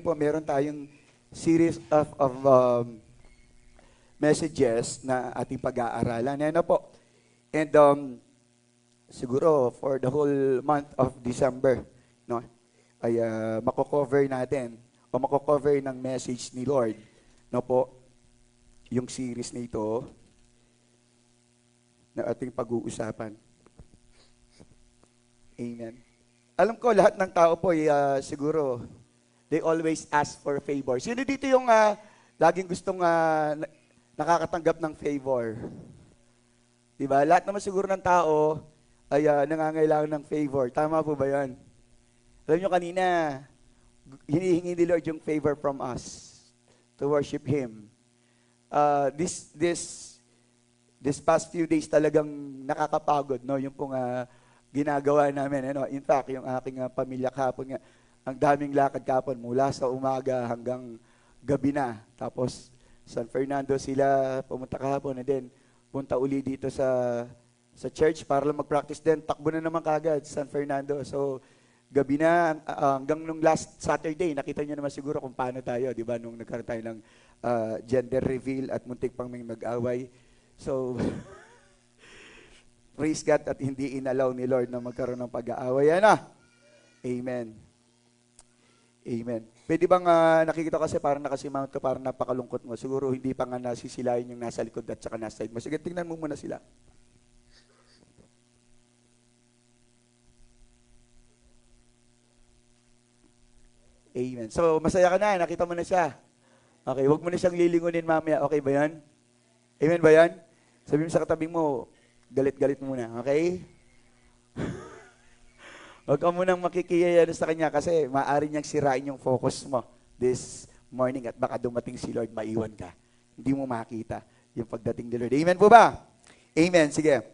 po, meron tayong series of messages na ating pag-aaralan. Ano po? And siguro for the whole month of December, no, ay mako-cover natin o mako-cover ng message ni Lord, no po, yung series nito na ating pag-uusapan. Amen. Alam ko lahat ng tao po ay siguro they always ask for favor. Sino dito yung laging gustong nakakatanggap ng favor? Diba? Lahat naman siguro ng tao ay nangangailangan ng favor. Tama po ba yan? Alam nyo kanina, hinihingi ni Lord yung favor from us to worship Him. This past few days talagang nakakapagod, no? Yung pong ginagawa namin. Ano? In fact, yung aking pamilya kahapon nga, ang daming lakad kahapon mula sa umaga hanggang gabi na. Tapos, San Fernando sila pumunta kahapon and then punta uli dito sa church para lang mag-practice din. Takbo na naman kagad San Fernando. So, gabi na hanggang nung last Saturday, nakita niyo naman siguro kung paano tayo, di ba? Nung nagkaroon tayo ng gender reveal at muntik pang may mag-away. So, praise God at hindi inalaw ni Lord na magkaroon ng pag-aaway. Ano? Amen. Amen. Pwede bang nakikita kasi parang nakasimount ka, parang napakalungkot mo. Siguro hindi pa nga nasisilayin yung nasa likod at saka nasa side mo. Sige, tingnan mo muna sila. Amen. So, masaya ka na. Nakita mo na siya. Okay, huwag mo na siyang lilingunin mamaya. Okay ba yan? Amen ba yan? Sabi mo sa katabi mo, galit-galit muna. Okay? Huwag ka munang makikiyayano sa kanya kasi maaari niyang sirain yung focus mo this morning at baka dumating si Lord, maiwan ka. Hindi mo makita yung pagdating ni Lord. Amen po ba? Amen. Sige.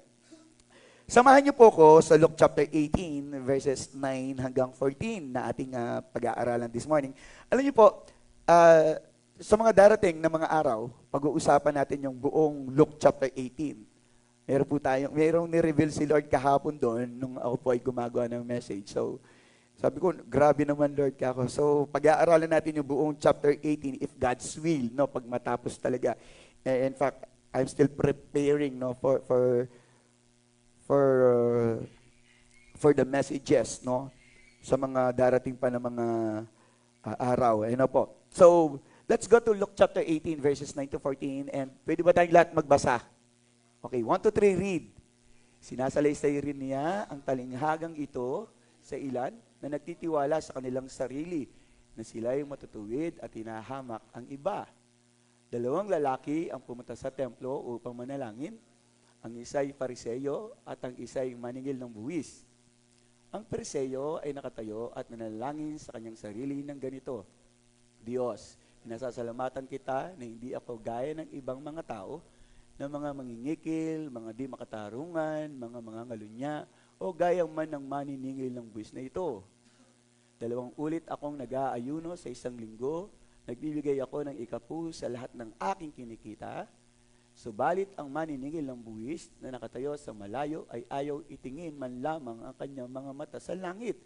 Samahan niyo po ko sa Luke chapter 18 verses 9 hanggang 14 na ating pag-aaralan this morning. Alam niyo po, sa mga darating na mga araw, pag-uusapan natin yung buong Luke chapter 18. Mayroong ni-reveal si Lord kahapon doon nung ako po ay gumagawa ng message. So, sabi ko, grabe naman Lord ka ako. So, pag-aaralan natin yung buong chapter 18 if God's will, no, pag matapos talaga. In fact, I'm still preparing, no, for the messages, no, sa mga darating pa na mga araw. Ano po? So, let's go to Luke chapter 18 verses 9 to 14 and pwede ba tayong lahat magbasa? Okay, 1 to 3, read. Sinasalaysay rin niya ang talinghagang ito sa ilan na nagtitiwala sa kanilang sarili na sila ay matutuwid at hinahamak ang iba. 2 lalaki ang pumunta sa templo upang manalangin. Ang isa ay Pariseyo at ang isa ay maningil ng buwis. Ang Pariseyo ay nakatayo at nanalangin sa kanyang sarili ng ganito, Diyos, pinasasalamatan kita na hindi ako gaya ng ibang mga tao, ng mga mangingikil, mga di makatarungan, mga mangangalunya, o gayang man ng maniningil ng buwis na ito. 2 ulit akong nag-aayuno sa 1 linggo, nagbibigay ako ng ika-10 sa lahat ng aking kinikita, subalit ang maniningil ng buwis na nakatayo sa malayo ay ayaw itingin man lamang ang kanyang mga mata sa langit,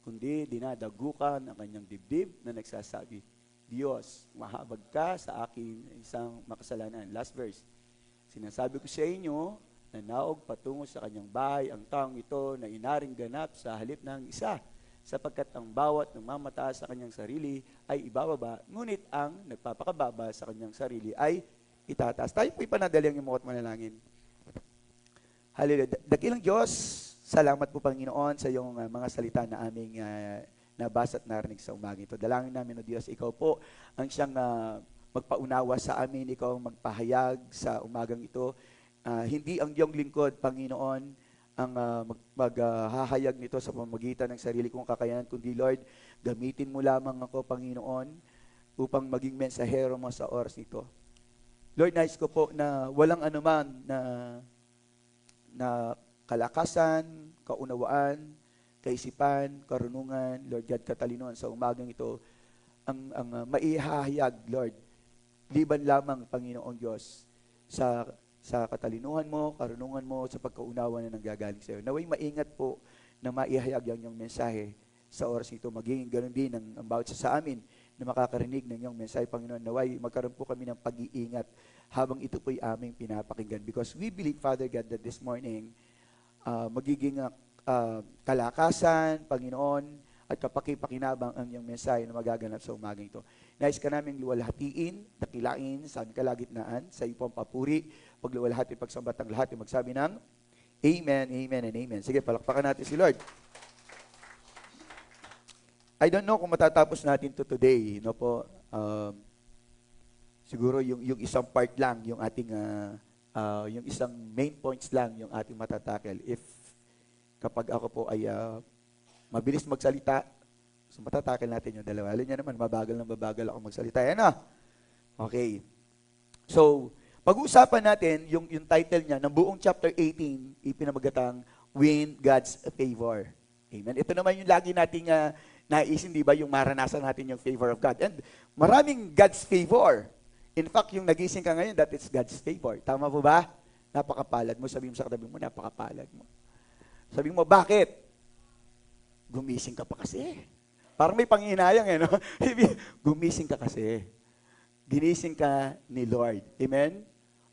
kundi dinadagukan ang kanyang dibdib na nagsasabi, Diyos, mahabag ka sa akin isang makasalanan. Last verse. Sinasabi ko sa inyo na naog patungo sa kanyang bahay ang taong ito na inaring ganap sa halip ng isa, sapagkat ang bawat namamataas sa kanyang sarili ay ibababa, ngunit ang nagpapakababa sa kanyang sarili ay itataas. Tayo po'y panadali ang imukot manalangin. Hallelujah. Dakilang Diyos, salamat po Panginoon sa iyong mga salita na aming nabasa at narinig sa umaga ito. Dalangin namin, O Diyos, ikaw po ang siyang magpaunawa sa amin, ikaw ang magpahayag sa umagang ito. Hindi ang iyong lingkod, Panginoon, ang maghahayag nito sa pamamagitan ng sarili kong kakayanan, kundi Lord, gamitin mo lamang ako, Panginoon, upang maging mensahero mo sa oras nito. Lord, nais ko po na walang anuman na kalakasan, kaunawaan, kaisipan, karunungan, Lord God, katalinuhan sa umagang ito, ang maihahayag, Lord, liban lamang, Panginoong Diyos, sa katalinuhan mo, karunungan mo, sa pagkaunawa na nanggagaling sa iyo. Naway maingat po na maihayag ang iyong mensahe sa oras nito. Maging ganun din ang bawat sa amin na makakarinig ng iyong mensahe, Panginoon. Naway, magkaroon po kami ng pag-iingat habang ito po'y aming pinapakinggan. Because we believe, Father God, that this morning, magiging kalakasan, Panginoon, at kapakipakinabang ang iyong mensahe na magaganap sa umagang ito. Nais ka naming luwalhatiin, dakilain, sa aming kalagitnaan, sa iyo po ang papuri, pagluwalhati, pagsambat ng lahat, yung magsabi ng Amen, Amen, and Amen. Sige, palakpakan natin si Lord. I don't know kung matatapos natin to today, no po. Siguro yung isang part lang, yung ating, yung isang main points lang, yung ating matatakel. If kapag ako po ay mabilis magsalita, so matatakil natin yung dalawa. Alam niya naman, mabagal ako magsalita. Yan na. Okay. So, pag-uusapan natin, yung title niya, ng buong chapter 18, ipinamagatang, Win God's Favor. Amen. Ito naman yung lagi nating naisin, di ba, yung maranasan natin yung favor of God. And maraming God's favor. In fact, yung nagising ka ngayon, that is God's favor. Tama po ba? Napakapalad mo. Sabi mo sa katabi mo, napakapalad mo. Sabi mo, bakit? Gumising ka pa kasi. Parang may panghinayang no? Gumising ka kasi. Ginising ka ni Lord. Amen?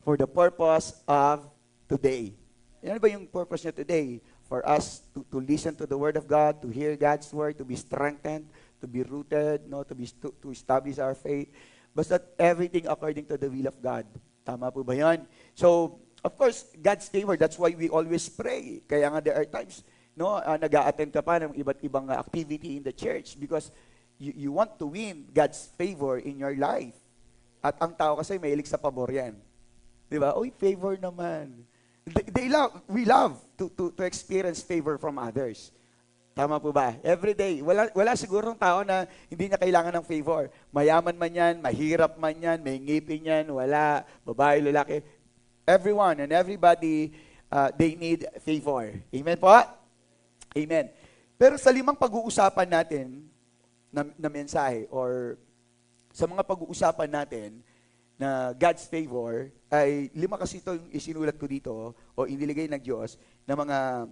For the purpose of today. Ano ba yung purpose niya today? For us to listen to the Word of God, to hear God's Word, to be strengthened, to be rooted, no, to establish our faith. Basta everything according to the will of God. Tama po ba yan? So, of course, God's favor, that's why we always pray. Kaya nga there are times, no, nag-a-attend ka pa ng iba't ibang activity in the church because you want to win God's favor in your life. At ang tao kasi mahilig sa pabor yan. Di ba? Uy, favor naman. We love to experience favor from others. Tama po ba? Every day. Wala sigurong tao na hindi niya kailangan ng favor. Mayaman man yan, mahirap man yan, may ngipin yan, wala, babae, lalaki. Everyone and everybody, they need favor. Amen po? Amen. Pero sa limang pag-uusapan natin na mensahe or sa mga pag-uusapan natin na God's favor, ay 5 kasi ito yung isinulat ko dito o iniligay ng Diyos na mga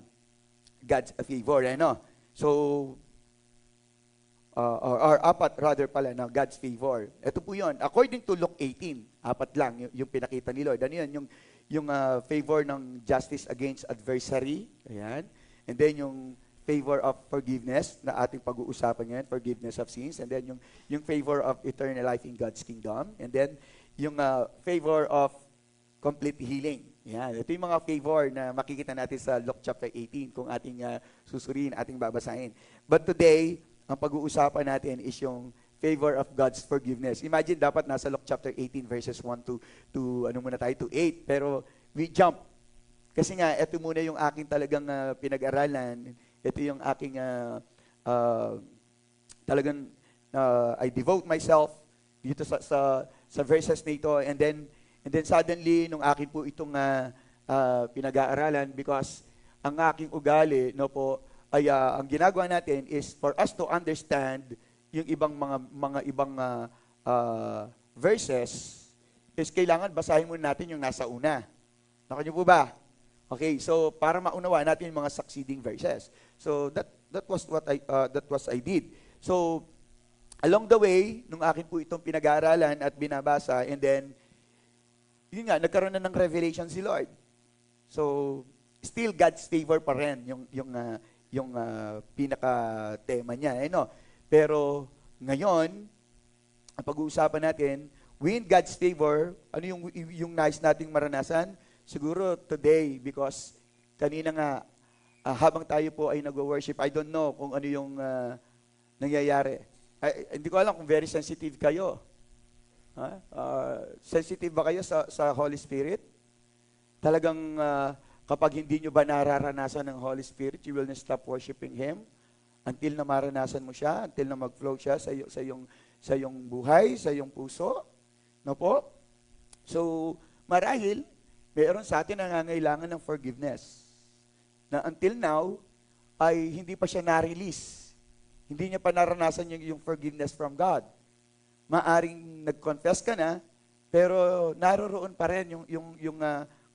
God's favor. Ano? So, or 4 rather pala na God's favor. Ito po yun. According to Luke 18, 4 lang yung pinakita ni Lord. Ano yun? Yung favor ng justice against adversary. Ayan. And then yung favor of forgiveness na ating pag-uusapan ngayon, forgiveness of sins. And then yung favor of eternal life in God's kingdom. And then yung favor of complete healing. Yan. Ito yung mga favor na makikita natin sa Luke chapter 18 kung ating susuriin, ating babasahin. But today, ang pag-uusapan natin is yung favor of God's forgiveness. Imagine, dapat nasa Luke chapter 18 verses 1 to 8. Pero we jump. Kasi nga, ito muna yung aking talagang pinag-aralan. Ito yung aking talagang I devote myself dito sa verses nito. And then suddenly, nung akin po itong pinag-aaralan, because ang aking ugali, no po, ay ang ginagawa natin is for us to understand yung ibang mga ibang verses, is kailangan basahin muna natin yung nasa una. Nakanyo po ba? Okay, so para maunawa natin yung mga succeeding verses. So that was I did. So along the way, nung akin po itong pinag-aaralan at binabasa, and then yun nga, nagkaroon na ng revelation si Lord. So still God's favor pa rin yung pinaka-tema niya, no? Pero ngayon, ang pag-uusapan natin, win God's favor, ano yung nais nating maranasan? Siguro today, because kanina nga, habang tayo po ay nag-worship, I don't know kung ano yung nangyayari. Hindi ko alam kung very sensitive kayo. Sensitive ba kayo sa Holy Spirit? Talagang kapag hindi nyo ba nararanasan ng Holy Spirit, you will not stop worshiping Him until na maranasan mo siya, until na mag-flow siya sa iyong buhay, sa iyong puso. No po? So, marahil, mayroon sa atin nangangailangan ng forgiveness na until now ay hindi pa siya na-release. Hindi niya pa naranasan yung forgiveness from God. Maaring nag-confess ka na, pero naroroon pa rin yung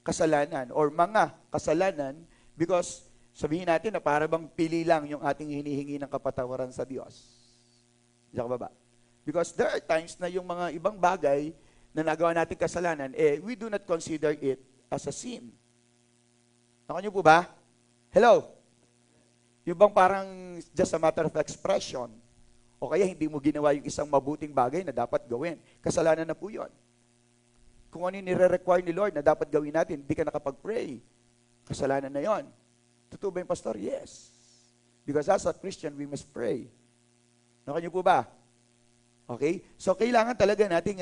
kasalanan or mga kasalanan because sabihin natin na para bang pili lang yung ating hinihingi ng kapatawaran sa Diyos. Diyan ka ba? Because there are times na yung mga ibang bagay na nagawa natin kasalanan, we do not consider it as a sin. Nakuha niyo po ba? Hello? Yung bang parang just a matter of expression, o kaya hindi mo ginawa yung isang mabuting bagay na dapat gawin. Kasalanan na po yun. Kung ano yung nire-require ni Lord na dapat gawin natin, hindi ka nakapag-pray. Kasalanan na yon. Totoo ba yung pastor? Yes. Because as a Christian, we must pray. Nakuha niyo po ba? Okay? So, kailangan talaga nating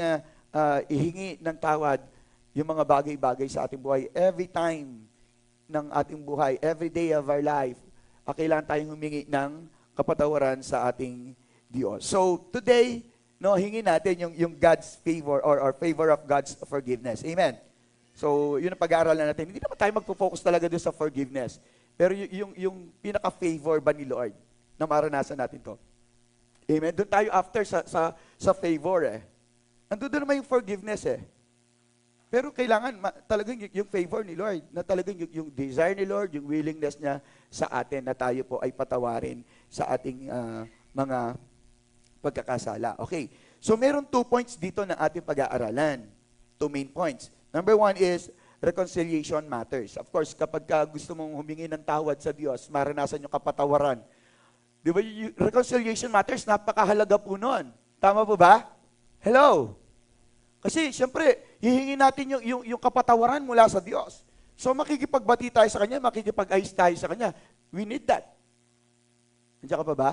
ihingi ng tawad yung mga bagay-bagay sa ating buhay. Every time ng ating buhay, every day of our life, kailangan tayong humingi ng kapatawaran sa ating Diyos. So, today, hingin natin yung God's favor or favor of God's forgiveness. Amen? So, yun ang pag-aaralan natin. Hindi naman tayo magpo-focus talaga doon sa forgiveness. Pero yung pinaka-favor ba ni Lord na maranasan natin to? Amen? Doon tayo after sa favor Nandun naman yung forgiveness Pero kailangan talagang yung favor ni Lord, na talagang yung desire ni Lord, yung willingness niya sa atin na tayo po ay patawarin sa ating mga pagkakasala. Okay. So meron 2 points dito na ating pag-aaralan. 2 main points. Number 1 is reconciliation matters. Of course, kapag gusto mong humingi ng tawad sa Diyos, maranasan yung kapatawaran. Di ba, reconciliation matters, napakahalaga po nun. Tama po ba? Hello? Kasi, siyempre, hihingi natin yung kapatawaran mula sa Diyos. So, makikipagbati tayo sa Kanya, makikipag-ayos tayo sa Kanya. We need that. Nandiyan ka pa ba?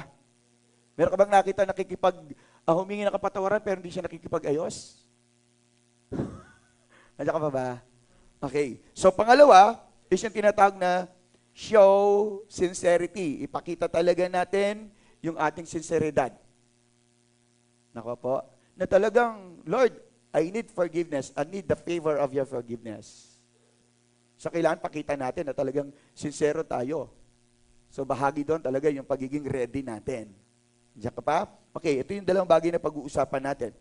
Meron ka bang nakita humingi ng kapatawaran pero hindi siya nakikipag-ayos? Nandiyan ka pa ba? Okay. So, pangalawa, is yung tinatawag na show sincerity. Ipakita talaga natin yung ating sinseridad. Nako po. Na talagang, Lord, I need forgiveness. I need the favor of your forgiveness. So, kailangan pakita natin na talagang sincero tayo. So, bahagi doon talaga yung pagiging ready natin. Diyan ka pa? Okay, ito yung dalawang bagay na pag-uusapan natin.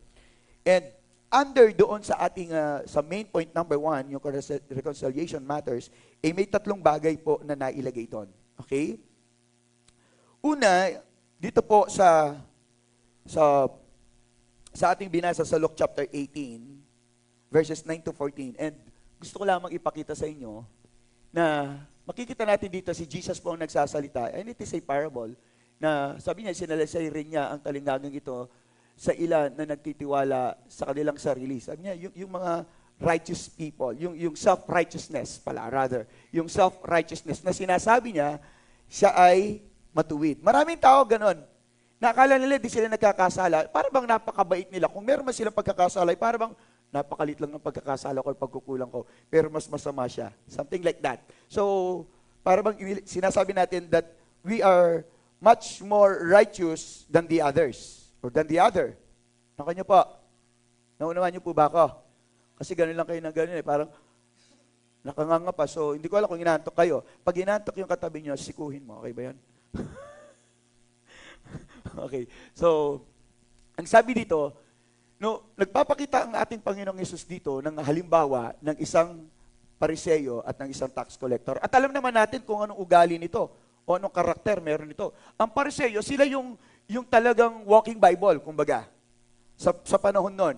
And, under doon sa ating, sa main point number 1, yung reconciliation matters, may 3 bagay po na nailagay doon. Okay? Una, dito po sa ating binasa sa Luke chapter 18, verses 9 to 14. And gusto ko lamang ipakita sa inyo na makikita natin dito si Jesus po ang nagsasalita. And it is a parable na sabi niya, sinalaysay rin niya ang talingagang ito sa ilan na nagtitiwala sa kanilang sarili. Sabi niya, yung mga righteous people, yung self-righteousness pala, rather, yung self-righteousness na sinasabi niya, siya ay matuwid. Maraming tao ganon. Nakakala nila di sila nagkakasala. Para bang napakabait nila. Kung meron man silang pagkakasala, para bang napakalit lang ng pagkakasala ko o pagkukulang ko, pero mas masama siya. Something like that. So, para bang sinasabi natin that we are much more righteous than the others. Or than the other. Naka nyo po. Naunawan nyo po ba ako? Kasi gano'n lang kayo ng gano'n Parang nakanganga pa. So, hindi ko alam kung inaantok kayo. Pag inaantok yung katabi nyo, sikuhin mo. Okay ba yun? Okay. So, ang sabi dito, nagpapakita ang ating Panginoong Yesus dito ng halimbawa ng isang pariseyo at ng isang tax collector. At alam naman natin kung anong ugali nito o anong karakter meron nito. Ang pariseyo, sila yung talagang walking Bible, kumbaga, sa panahon nun.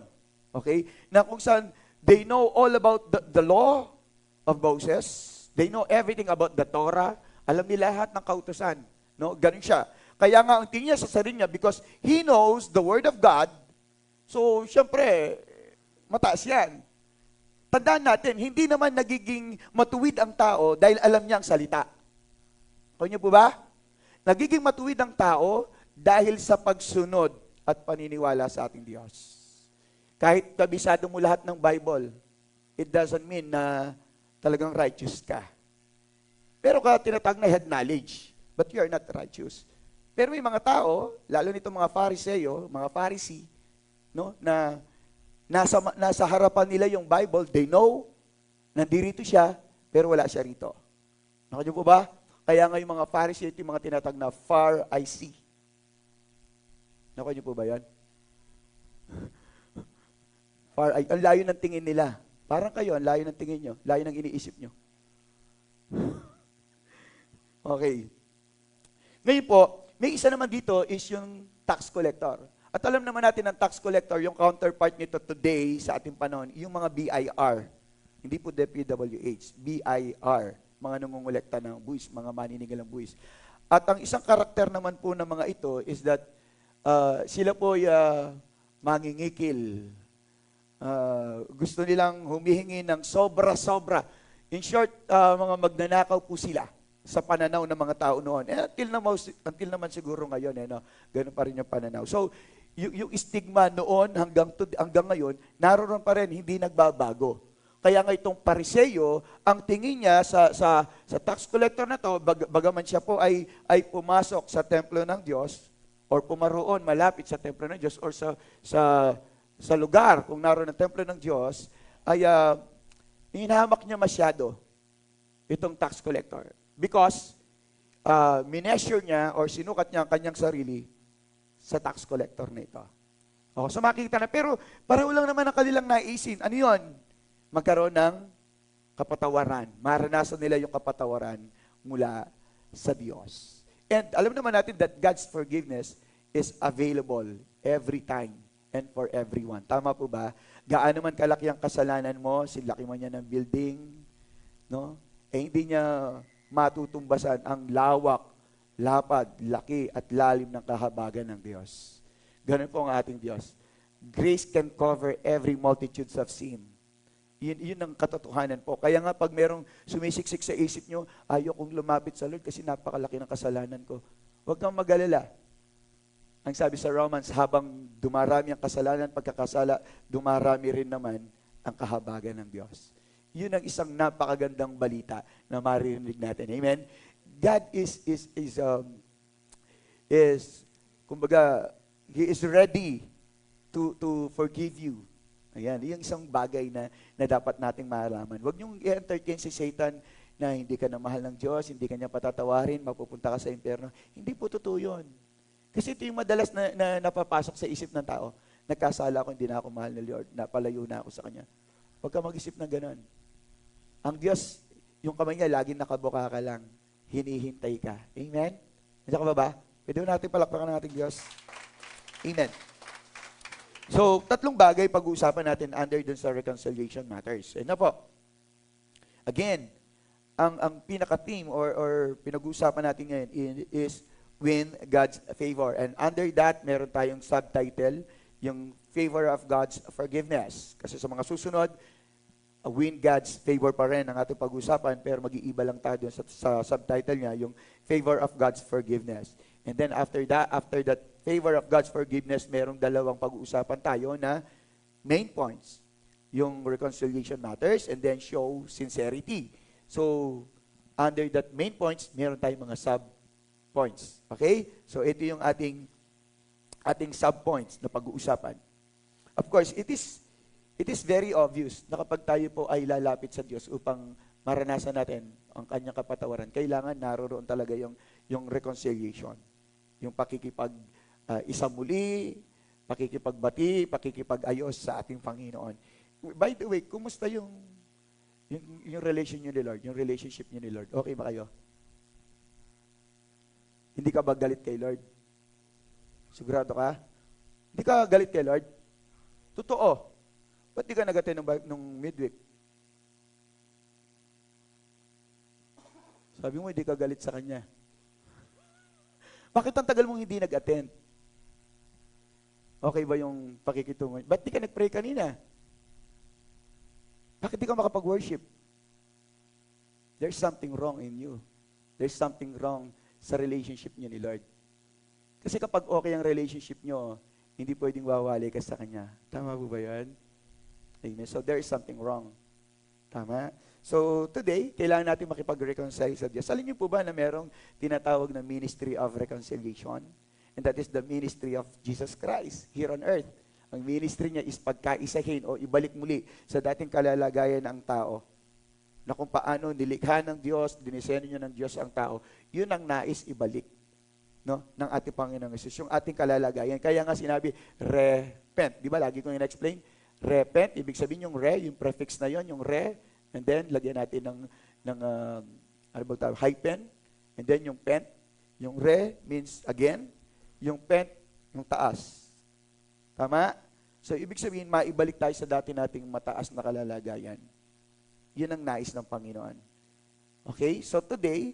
Okay? Na kung saan they know all about the law of Moses, they know everything about the Torah, alam nila lahat ng kautusan. No? Ganun siya. Kaya nga, ang tingin niya sa sarili niya, because he knows the Word of God, so, syempre, mataas yan. Tandaan natin, hindi naman nagiging matuwid ang tao dahil alam niya ang salita. Kaya niyo po ba? Nagiging matuwid ang tao dahil sa pagsunod at paniniwala sa ating Diyos. Kahit kabisado mo lahat ng Bible, it doesn't mean na talagang righteous ka. Pero ka tinatag na head knowledge, but you are not righteous. Pero may mga tao, lalo nito mga Pharisee, mga Pharisee, na nasa harapan nila yung Bible, they know, nandirito siya, pero wala siya rito. Nakadyo po ba? Kaya nga yung mga Pharisee, ito yung mga tinatag na far I see. Nakadyo po ba yan? Far I, ang layo ng tingin nila. Parang kayo, ang layo ng tingin nyo, layo ng iniisip nyo. Okay. Ngayon po, may isa naman dito is yung tax collector. At alam naman natin ang tax collector, yung counterpart nito today sa ating panahon, yung mga BIR. Hindi po DPWH, BIR, mga nangungulekta ng buwis, mga maniningil ng buwis. At ang isang karakter naman po ng mga ito is that sila po ay mangingikil. Gusto nilang humihingi ng sobra-sobra. In short, mga magnanakaw po sila sa pananaw ng mga tao noon. Until naman siguro ngayon, no? Ganun pa rin yung pananaw. So, yung stigma noon hanggang ngayon, naroon pa rin, hindi nagbabago. Kaya nga itong Pariseo, ang tingin niya sa tax collector na to, bagaman siya po ay pumasok sa templo ng Diyos, or pumaroon malapit sa templo ng Diyos, or sa lugar kung naroon ang templo ng Diyos, ay hinahamak niya masyado itong tax collector. Because mineasure niya or sinukat niya ang kanyang sarili sa tax collector na ito. So makikita na, pero pareho lang naman ang kanilang naisin. Ano yun? Magkaroon ng kapatawaran. Maranasan nila yung kapatawaran mula sa Diyos. And alam naman natin that God's forgiveness is available every time and for everyone. Tama po ba? Gaano man kalaki ang kasalanan mo, sinlaki man niya ng building, no? Hindi niya matutumbasan ang lawak, lapad, laki at lalim ng kahabagan ng Diyos. Ganun po ang ating Diyos. Grace can cover every multitudes of sin. Yun ang katotohanan po. Kaya nga pag merong sumisiksik sa isip nyo, ayaw kong lumapit sa Lord kasi napakalaki ng kasalanan ko. Huwag kang mag-alala. Ang sabi sa Romans, habang dumarami ang kasalanan, pagkakasala, dumarami rin naman ang kahabagan ng Diyos. Yun ang isang napakagandang balita na maririnig natin. Amen? God kumbaga, He is ready to forgive you. Ayan, yung isang bagay na dapat nating malaman. Huwag niyong i-entertain si Satan na hindi ka na mahal ng Diyos, hindi ka niya patatawarin, mapupunta ka sa impyerno. Hindi po totoo yun. Kasi ito yung madalas na napapasok sa isip ng tao. Nagkasala ako, hindi na ako mahal ni Lord, napalayo na ako sa Kanya. Huwag ka mag-isip ng ganun. Ang Diyos, yung kamay niya, laging nakabuka ka lang. Hinihintay ka. Amen? Nandiyan ka ba? Pwede natin palakpakan ng ating Diyos. Amen. So, tatlong bagay pag-uusapan natin under dun sa reconciliation matters. Na po. Again, ang pinaka-theme or pinag-uusapan natin ngayon is win God's favor. And under that, meron tayong subtitle, yung favor of God's forgiveness. Kasi sa mga susunod, win God's favor pa rin ang ating pag-usapan, pero mag-iiba lang tayo sa subtitle niya, yung favor of God's forgiveness. And then after that favor of God's forgiveness, merong dalawang pag-uusapan tayo na main points. Yung reconciliation matters and then show sincerity. So, under that main points, meron tayong mga sub-points. Okay? So, ito yung ating sub-points na pag-uusapan. Of course, it is very obvious na kapag tayo po ay lalapit sa Diyos upang maranasan natin ang kanyang kapatawaran, kailangan naroon talaga yung reconciliation. Yung pakikipag-isa muli, pakikipagbati, pakikipag-ayos sa ating Panginoon. By the way, kumusta yung relation niyo ni Lord, yung relationship niyo ni Lord? Okay ba kayo? Hindi ka ba galit kay Lord? Sigurado ka? Hindi ka galit kay Lord? Totoo. Ba't di ka nag-attend nung midweek? Sabi mo, hindi ka galit sa Kanya. Bakit ang tagal mong hindi nag-attend? Okay ba yung pakikitungo? Ba't di ka nag-pray kanina? Bakit di ka makapag-worship? There's something wrong in you. There's something wrong sa relationship niyo ni Lord. Kasi kapag okay ang relationship niyo, hindi pwedeng wawali ka sa Kanya. Tama po ba yan? Amen. So there is something wrong. Tama? So today, kailangan natin makipag-reconcile sa Diyos. Alam niyo po ba na merong tinatawag na ministry of reconciliation? And that is the ministry of Jesus Christ here on earth. Ang ministry niya is pagkaisahin o ibalik muli sa dating kalalagayan ng tao. Na kung paano nilikha ng Diyos, dinisenyo niya ng Diyos ang tao, yun ang nais ibalik, no, ng ating Panginoong Hesus, yung ating kalalagayan. Kaya nga sinabi, repent. Di ba? Lagi ko yung explain. Repent, ibig sabihin yung re, yung prefix na yon, yung re, and then lagyan natin ng hyphen, and then yung pent. Yung re means again, yung pent, yung taas. Tama? So, ibig sabihin, maibalik tayo sa dati nating mataas na kalalagayan. Yun ang nais ng Panginoon. Okay? So, today,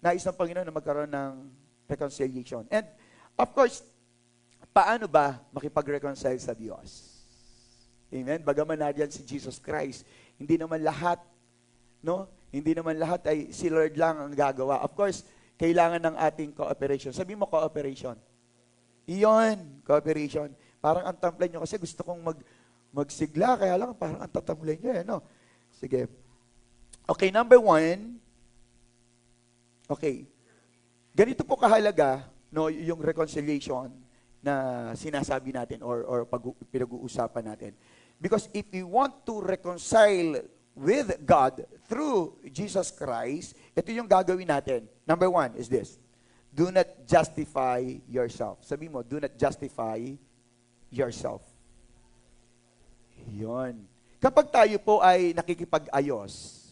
nais ng Panginoon na magkaroon ng reconciliation. And, of course, paano ba makipag-reconcile sa Diyos? Amen? Bagaman nariyan si Jesus Christ, hindi naman lahat, no? Hindi naman lahat ay si Lord lang ang gagawa. Of course, kailangan ng ating cooperation. Sabi mo, cooperation. Iyon, cooperation. Parang ang tamplay nyo kasi gusto kong magsigla, kaya lang parang ang tatamlay nyo, no? Sige. Okay, number 1. Okay. Ganito po kahalaga, no, yung reconciliation na sinasabi natin or pinag-uusapan natin. Because if we want to reconcile with God through Jesus Christ, ito yung gagawin natin. Number 1 is this. Do not justify yourself. Sabi mo, do not justify yourself. Yun. Kapag tayo po ay nakikipag-ayos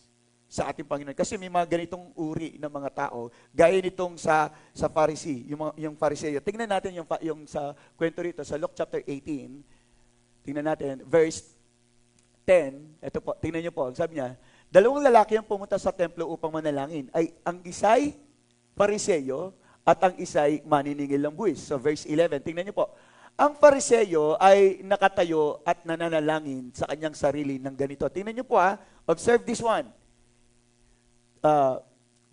sa ating Panginoon, kasi may mga ganitong uri ng mga tao, gaya nitong sa Pharisee, yung Phariseo. Tingnan natin yung sa kwento rito, sa Luke chapter 18, tingnan natin, verse 10, ito po, tingnan niyo po, sabi niya, 2 lalaki ang pumunta sa templo upang manalangin, ay ang isa'y Pariseo at ang isa'y maniningil ng buwis. So verse 11, tingnan niyo po, ang Pariseo ay nakatayo at nananalangin sa kanyang sarili ng ganito. Tingnan niyo po observe this one.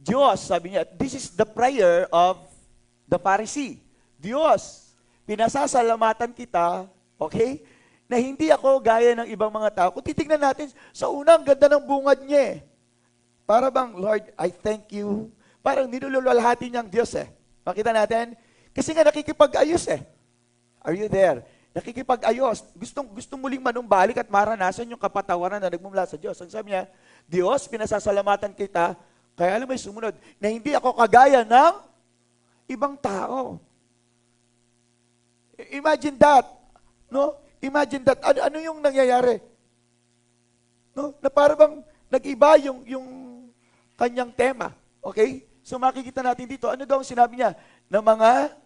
Diyos, sabi niya, this is the prayer of the Pharisee. Diyos, pinasasalamatan kita, okay, na hindi ako gaya ng ibang mga tao. Kung titignan natin, sa una, ang ganda ng bungad niya. Para bang, Lord, I thank you. Parang nilululwalhati niyang Diyos Makita natin? Kasi nga nakikipag-ayos Are you there? Nakikipag-ayos. Gusto muling manumbalik at maranasan yung kapatawaran na nagmumula sa Diyos. Ang sabi niya, Diyos, pinasasalamatan kita, kaya alam mo yung sumunod, na hindi ako kagaya ng ibang tao. Imagine that. No? Imagine that. Ano yung nangyayari? No? Na para bang nag-iba yung kanyang tema. Okay? So makikita natin dito, ano daw ang sinabi niya? Na mga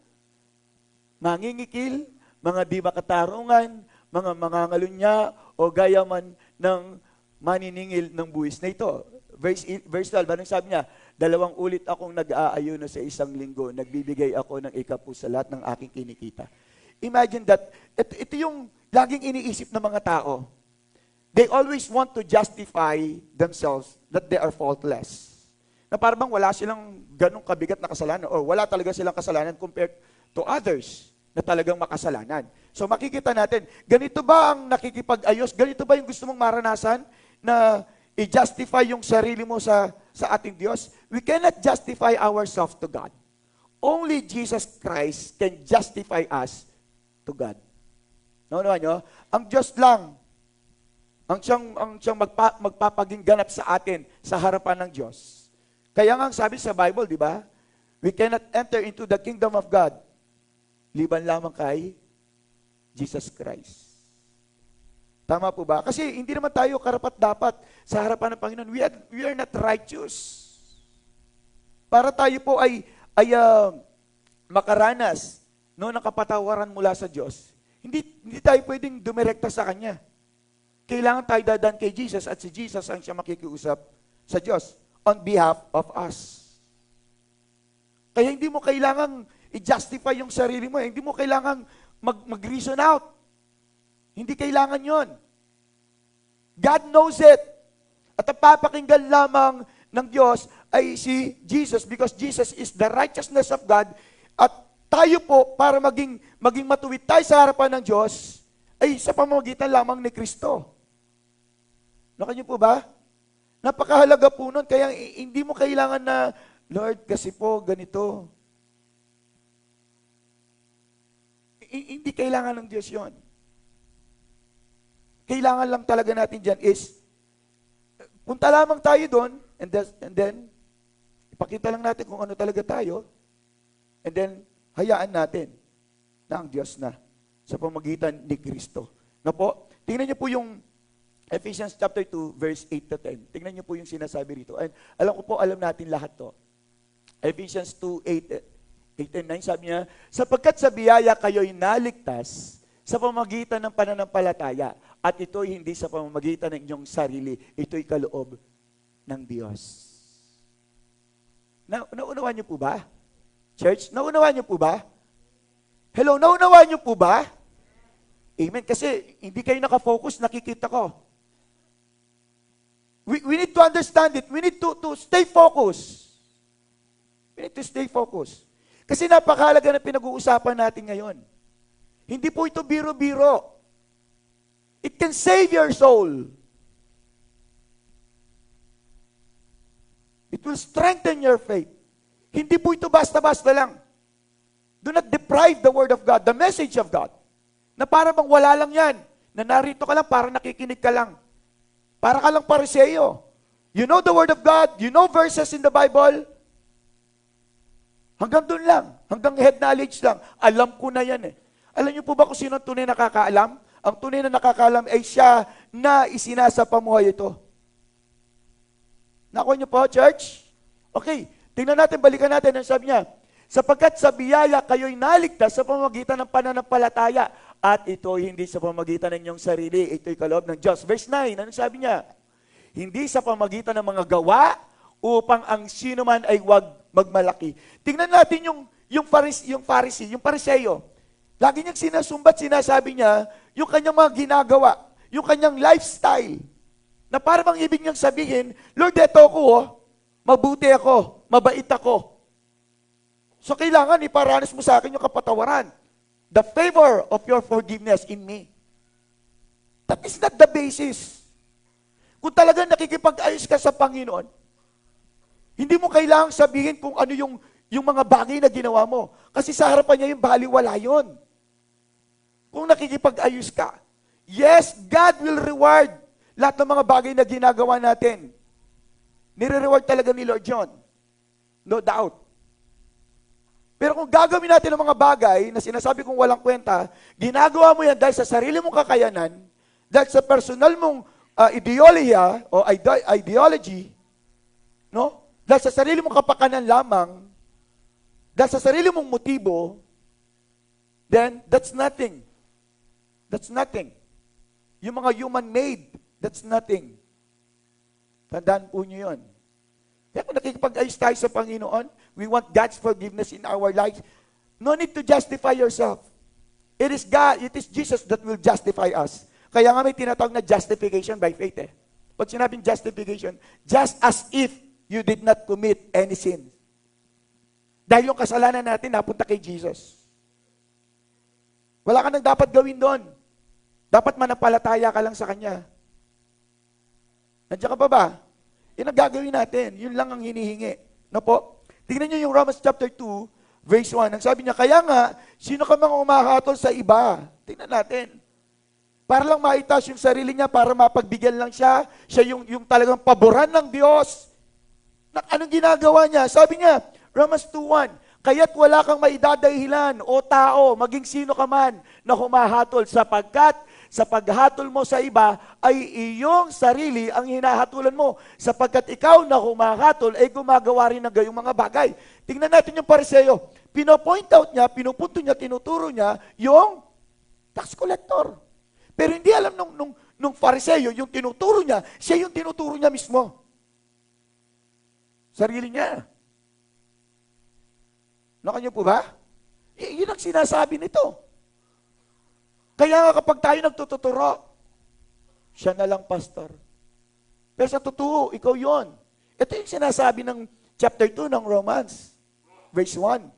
mangingikil, mga di makatarungan, mga mangangalunya, o gaya man ng maniningil ng buwis na ito. Verse 12, anong sabi niya? 2 ulit akong nag-aayuno sa isang linggo, nagbibigay ako ng ikapu sa lahat ng aking kinikita. Imagine that, ito yung laging iniisip ng mga tao. They always want to justify themselves that they are faultless. Na parang wala silang ganong kabigat na kasalanan or wala talaga silang kasalanan compared to others na talagang makasalanan. So makikita natin, ganito ba ang nakikipag-ayos? Ganito ba yung gusto mong maranasan na i-justify yung sarili mo sa ating Diyos? We cannot justify ourselves to God. Only Jesus Christ can justify us to God. Naunawa nyo? Ang Diyos lang ang siyang magpapaging ganap sa atin sa harapan ng Diyos. Kaya nga sabi sa Bible, di ba? We cannot enter into the kingdom of God liban lamang kay Jesus Christ. Tama po ba? Kasi hindi naman tayo karapat-dapat sa harapan ng Panginoon. We are not righteous. Para tayo po ay makaranas ng kapatawaran mula sa Diyos, hindi tayo pwedeng dumirekta sa Kanya. Kailangan tayo dadaan kay Jesus at si Jesus ang siya makikiusap sa Diyos on behalf of us. Kaya hindi mo kailangang i-justify yung sarili mo. Hindi mo kailangang mag-reason out. Hindi kailangan yon. God knows it. At ang papakinggan lamang ng Diyos ay si Jesus because Jesus is the righteousness of God. At tayo po, para maging matuwid tayo sa harapan ng Diyos, ay sa pamamagitan lamang ni Kristo. Nakan niyo po ba? Napakahalaga po nun. Kaya hindi mo kailangan na, Lord, kasi po ganito. Hindi kailangan ng Diyos yon. Kailangan lang talaga natin dyan is, punta lamang tayo doon, and then, ipakita lang natin kung ano talaga tayo, and then, hayaan natin na ang Diyos na sa pamagitan ni Kristo. Na po, tingnan niyo po yung Ephesians chapter 2, verse 8 to 10. Tingnan niyo po yung sinasabi rito. And alam ko po, alam natin lahat to. Ephesians 2, 8 and 9, sabi niya, sapagkat sa biyaya kayo'y naligtas sa pamamagitan ng pananampalataya. At ito'y hindi sa pamamagitan ng inyong sarili. Ito'y kaloob ng Diyos. Naunawaan niyo po ba? Church, naunawaan niyo po ba? Hello, naunawaan niyo po ba? Amen. Kasi hindi kayo nakafocus, nakikita ko. We need to understand it. We need to stay focused. We need to stay focused. Kasi napakahalaga na pinag-uusapan natin ngayon. Hindi po ito biro-biro. It can save your soul. It will strengthen your faith. Hindi po ito basta-basta lang. Do not deprive the Word of God, the message of God. Na para bang wala lang yan. Na narito ka lang, para nakikinig ka lang. Para ka lang Pariseo. You know the Word of God, you know verses in the Bible. Hanggang doon lang. Hanggang head knowledge lang. Alam ko na yan eh. Alam niyo po ba kung sino ang tunay nakakaalam? Ang tunay na nakakaalam ay siya na isinasapamuhay ito. Nakuha niyo po, church? Okay, tingnan natin, balikan natin ang sabi niya. Sapagkat sa biyaya kayo'y naligtas sa pamamagitan ng pananampalataya at ito'y hindi sa pamamagitan ng inyong sarili, ito'y kaloob ng Diyos. Verse 9, anong sabi niya? Hindi sa pamamagitan ng mga gawa upang ang sino man ay huwag magmalaki. Tingnan natin yung Pariseo. Lagi niyang sinasumbat, sinasabi niya, yung kanyang mga ginagawa, yung kanyang lifestyle, na para bang ibig niyang sabihin, Lord, eto ako, mabuti ako, mabait ako. So kailangan iparanas mo sa akin yung kapatawaran. The favor of your forgiveness in me. That is not the basis. Kung talagang nakikipag-ayos ka sa Panginoon, hindi mo kailangang sabihin kung ano yung mga bagay na ginawa mo. Kasi sa harapan niya yung baliwala yun. Kung nakikipag-ayos ka, yes, God will reward lahat ng mga bagay na ginagawa natin. Nire-reward talaga ni Lord John. No doubt. Pero kung gagawin natin ang mga bagay na sinasabi kong walang kwenta, ginagawa mo yan dahil sa sarili mong kakayanan, dahil sa personal mong ideology, no? Dahil sa sarili mong kapakanan lamang, dahil sa sarili mong motibo, then that's nothing. That's nothing. Yung mga human-made, that's nothing. Tandaan po nyo yun. Kaya kung nakikipag-ayos tayo sa Panginoon, we want God's forgiveness in our lives. No need to justify yourself. It is God, it is Jesus that will justify us. Kaya nga may tinatawag na justification by faith eh. Pag sinabing justification, just as if you did not commit any sin. Dahil yung kasalanan natin napunta kay Jesus. Wala ka nang dapat gawin doon. Dapat manampalataya ka lang sa Kanya. Nandiyan ka pa ba? Yan ang gagawin natin. Yun lang ang hinihingi. No po? Tingnan nyo yung Romans chapter 2, verse 1. Ang sabi niya, kaya nga, sino ka mga umahatol sa iba? Tingnan natin. Para lang maitas yung sarili niya, para mapagbigyan lang siya. Siya yung talagang paboran ng Diyos. Anong ginagawa niya? Sabi niya, Romans 2:1, kaya't wala kang maidadahilan o tao, maging sino ka man, na humahatol sapagkat sa paghatol mo sa iba ay iyong sarili ang hinahatulan mo. Sapagkat ikaw na humahatol ay gumagawa rin ng gayong mga bagay. Tingnan natin yung Pariseo. Pino-point out niya, pinupunto niya, tinuturo niya yung tax collector. Pero hindi alam nung Pariseo, yung tinuturo niya, siya yung tinuturo niya mismo. Sarili niya. Nakanya po ba? Yun ang sinasabi nito. Kaya nga kapag tayo nagtututuro, siya na lang pastor. Pero sa totoo, ikaw yon. Ito yung sinasabi ng chapter 2 ng Romans, verse 1.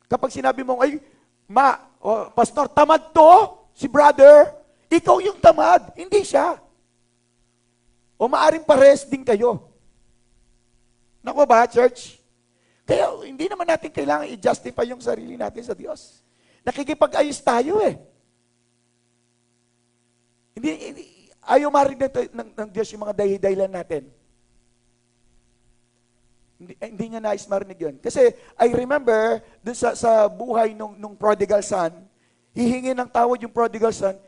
Kapag sinabi mong, ay, pastor, tamad to, si brother, ikaw yung tamad, hindi siya. O maaring pares din kayo. Naku ba, church? Kaya hindi naman natin kailangan i-justify yung sarili natin sa Diyos. Nakikipag-ayos tayo eh. Ayaw marinig ng Diyos yung mga dahilan natin. Hindi niya nais marinig yun. Kasi I remember, dun sa buhay nung prodigal son, hihingi ng tawad yung prodigal son.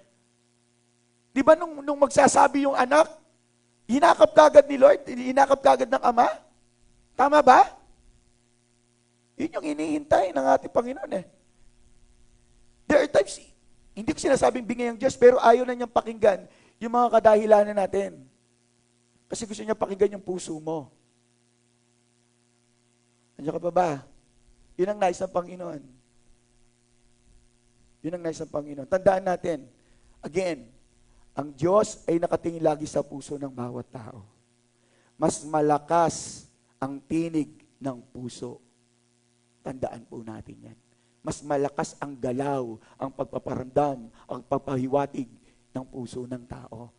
Di ba nung magsasabi yung anak, hinakap kagad ni Lord, hinakap kagad ng Ama? Tama ba? Yun yung hinihintay ng ating Panginoon eh. There are times, hindi ko sinasabing bingay ang Diyos, pero ayaw na niyang pakinggan yung mga kadahilanan natin. Kasi gusto niya pakinggan yung puso mo. Andiyan ka pa ba? Yun ang nais ng Panginoon. Yun ang nais ng Panginoon. Tandaan natin, again, ang Diyos ay nakatingin lagi sa puso ng bawat tao. Mas malakas ang tinig ng puso. Tandaan po natin yan. Mas malakas ang galaw, ang pagpaparamdam, ang pagpahiwatig ng puso ng tao.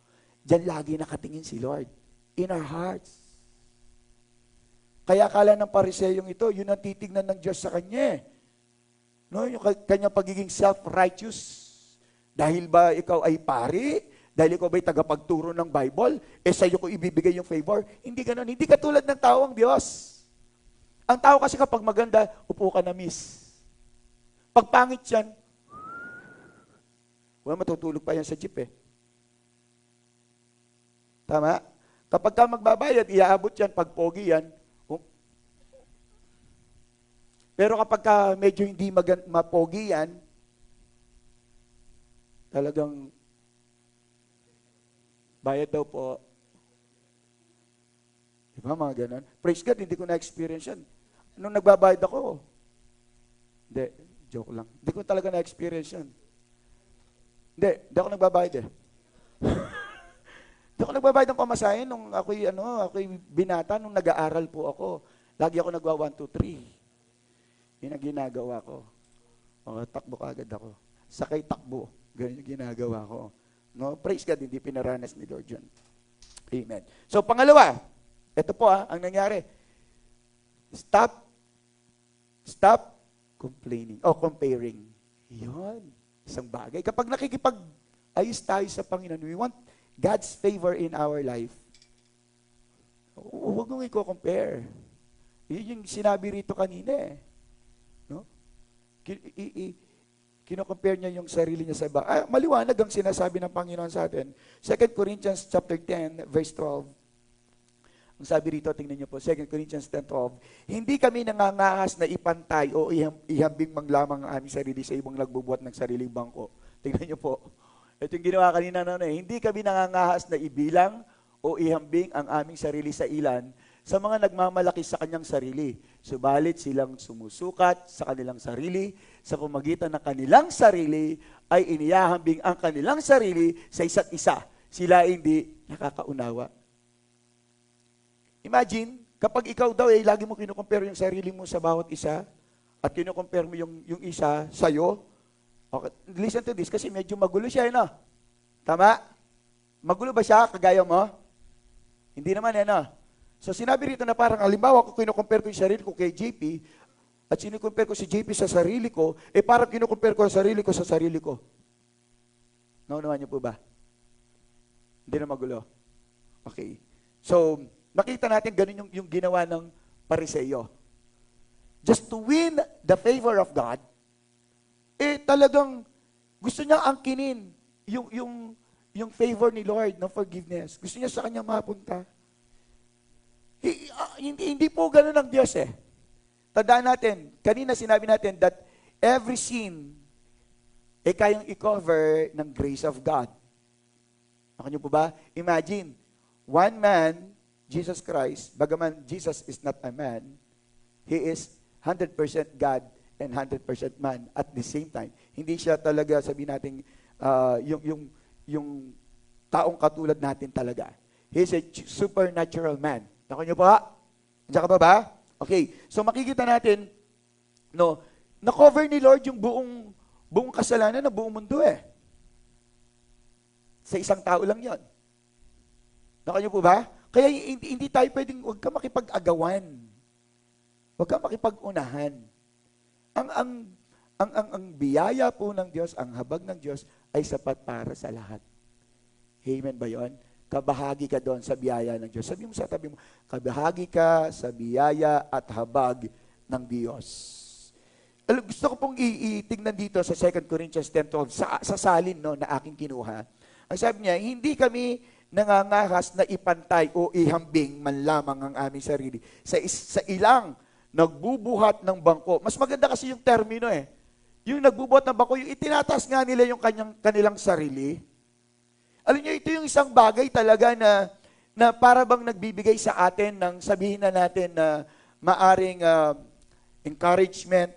Diyan lagi nakatingin si Lord. In our hearts. Kaya akala ng Pariseyong ito, yun ang titignan ng Diyos sa kanya. No, yung kanyang pagiging self-righteous. Dahil ba ikaw ay pari? Dahil ikaw ba'y tagapagturo ng Bible? Sa'yo ko ibibigay yung favor? Hindi ganun. Hindi katulad ng tao ang Diyos. Ang tao kasi kapag maganda, upo ka na, miss. Pag pangit yan, wala, matutulog pa yan sa jeep eh. Tama? Kapag ka magbabayad, iaabot yan, pag pogi yan. Pero kapag ka medyo hindi mapogi yan, talagang bayad daw po. Diba mga ganun? Praise God, hindi ko na-experience yan. Nung nagbabayad ako, hindi, joke lang. Hindi ko talaga na-experience yan. Hindi ako nagbabayad eh. Hindi ako nagbabayad ng pamasahin nung ako'y binata, nung nag-aaral po ako. Lagi ako nagwa 1, 2, 3. Yun ang ginagawa ko. Takbo kagad ako. Sakay takbo. Ganyan yung ginagawa ko. No? Praise God, hindi pinaranas ni Lord yun. Amen. So, pangalawa, ito po ang nangyari. Stop complaining. Comparing. Yun. Isang bagay. Kapag nakikipag-ayos tayo sa Panginoon, we want God's favor in our life. Huwag mong i-compare. Yun yung sinabi rito kanina eh. No? Kino-compare niya yung sarili niya sa iba. Maliwanag ang sinasabi ng Panginoon sa atin. 2 Corinthians chapter 10, verse 12. Ang sabi rito, tingnan niyo po, 2 Corinthians 10:12, hindi kami nangangahas na ipantay o ihambing mang lamang ang aming sarili sa ibang nagbubuhat ng sariling bangko. Tingnan niyo po. Ito yung ginawa kanina hindi kami nangangahas na ibilang o ihambing ang aming sarili sa ilan sa mga nagmamalaki sa kanyang sarili. Subalit silang sumusukat sa kanilang sarili, sa pamagitan ng kanilang sarili ay inihahambing ang kanilang sarili sa isa't isa. Sila hindi nakakaunawa. Imagine, kapag ikaw daw lagi mo kinukompare yung sarili mo sa bawat isa at kinukompare mo yung isa sa'yo, okay, listen to this kasi medyo magulo siya, no? Tama? Magulo ba siya kagaya mo? Hindi naman, no? So sinabi rito na parang, halimbawa, kung kinukompare ko yung sarili ko kay JP at sinukompare ko si JP sa sarili ko, parang kinukompare ko ang sarili ko sa sarili ko. Naunawan niyo po ba? Hindi na magulo. Okay. So, nakita natin ganun yung ginawa ng Pariseyo. Just to win the favor of God, talagang gusto niya angkinin yung favor ni Lord ng forgiveness. Gusto niya sa kanya mapunta. Hindi po ganun ang Diyos eh. Tandaan natin, kanina sinabi natin that every sin kayang i-cover ng grace of God. Ako niyo po ba? Imagine, one man, Jesus Christ, bagaman Jesus is not a man, He is 100% God and 100% man at the same time. Hindi siya talaga, sabi natin, yung taong katulad natin talaga. He is a supernatural man. Ako niyo po? Diyan ka ba? Okay. So makikita natin, na-cover ni Lord yung buong kasalanan ng buong mundo eh. Sa isang tao lang yon. Ako niyo po ba? Kaya hindi tayo pwedeng, huwag ka makipag-agawan. Huwag ka makipag-unahan. Ang biyaya po ng Diyos, ang habag ng Diyos, ay sapat para sa lahat. Amen ba yun? Kabahagi ka doon sa biyaya ng Diyos. Sabi mo sa tabi mo, kabahagi ka sa biyaya at habag ng Diyos. Gusto ko pong itignan dito sa 2 Corinthians 10:12, sa salin na aking kinuha. Ang sabi niya, hindi kami nangangahas na ipantay o ihambing man lamang ang aming sarili sa ilang nagbubuhat ng bangko. Mas maganda kasi yung termino Yung nagbubuhat ng bako, yung itinataas nga nila yung kanilang sarili. Alam niyo, ito yung isang bagay talaga na para bang nagbibigay sa atin ng sabihin na natin na maaring encouragement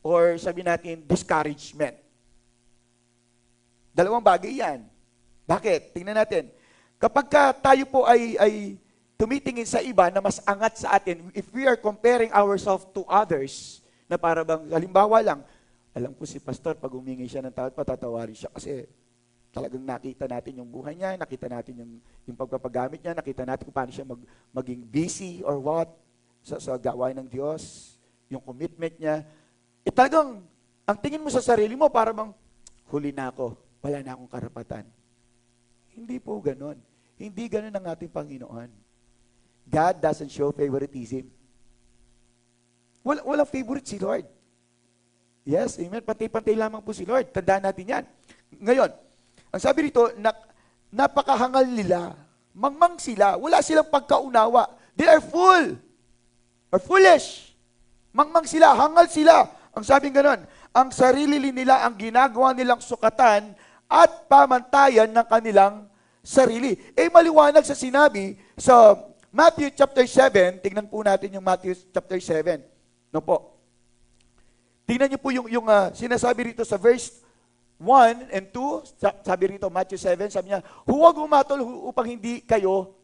or sabihin natin discouragement. Dalawang bagay yan. Bakit? Tingnan natin. Kapag tayo po ay tumitingin sa iba na mas angat sa atin, if we are comparing ourselves to others, na para bang, halimbawa lang, alam ko si pastor, pag humingi siya ng tawad, patatawarin siya kasi talagang nakita natin yung buhay niya, nakita natin yung pagpapagamit niya, nakita natin kung paano siya maging busy or what sa gawain ng Diyos, yung commitment niya. Talagang, ang tingin mo sa sarili mo, para bang, huli na ako, wala na akong karapatan. Hindi po ganon. Hindi ganon ang ating Panginoon. God doesn't show favoritism. Walang favorite si Lord. Yes, amen. Pantay-pantay lamang po si Lord. Tandaan natin yan. Ngayon, ang sabi rito, napakahangal nila. Mangmang sila. Wala silang pagkaunawa. They are full. Or foolish. Mangmang sila. Hangal sila. Ang sabing ganon, ang sarili nila ang ginagawa nilang sukatan at pamantayan ng kanilang sarili. Maliwanag sa sinabi sa Matthew chapter 7. Tingnan po natin yung Matthew chapter 7. No po. Tingnan niyo po yung sinasabi rito sa verse 1 and 2. Sabi rito, Matthew 7, sabi niya, huwag humatol upang hindi kayo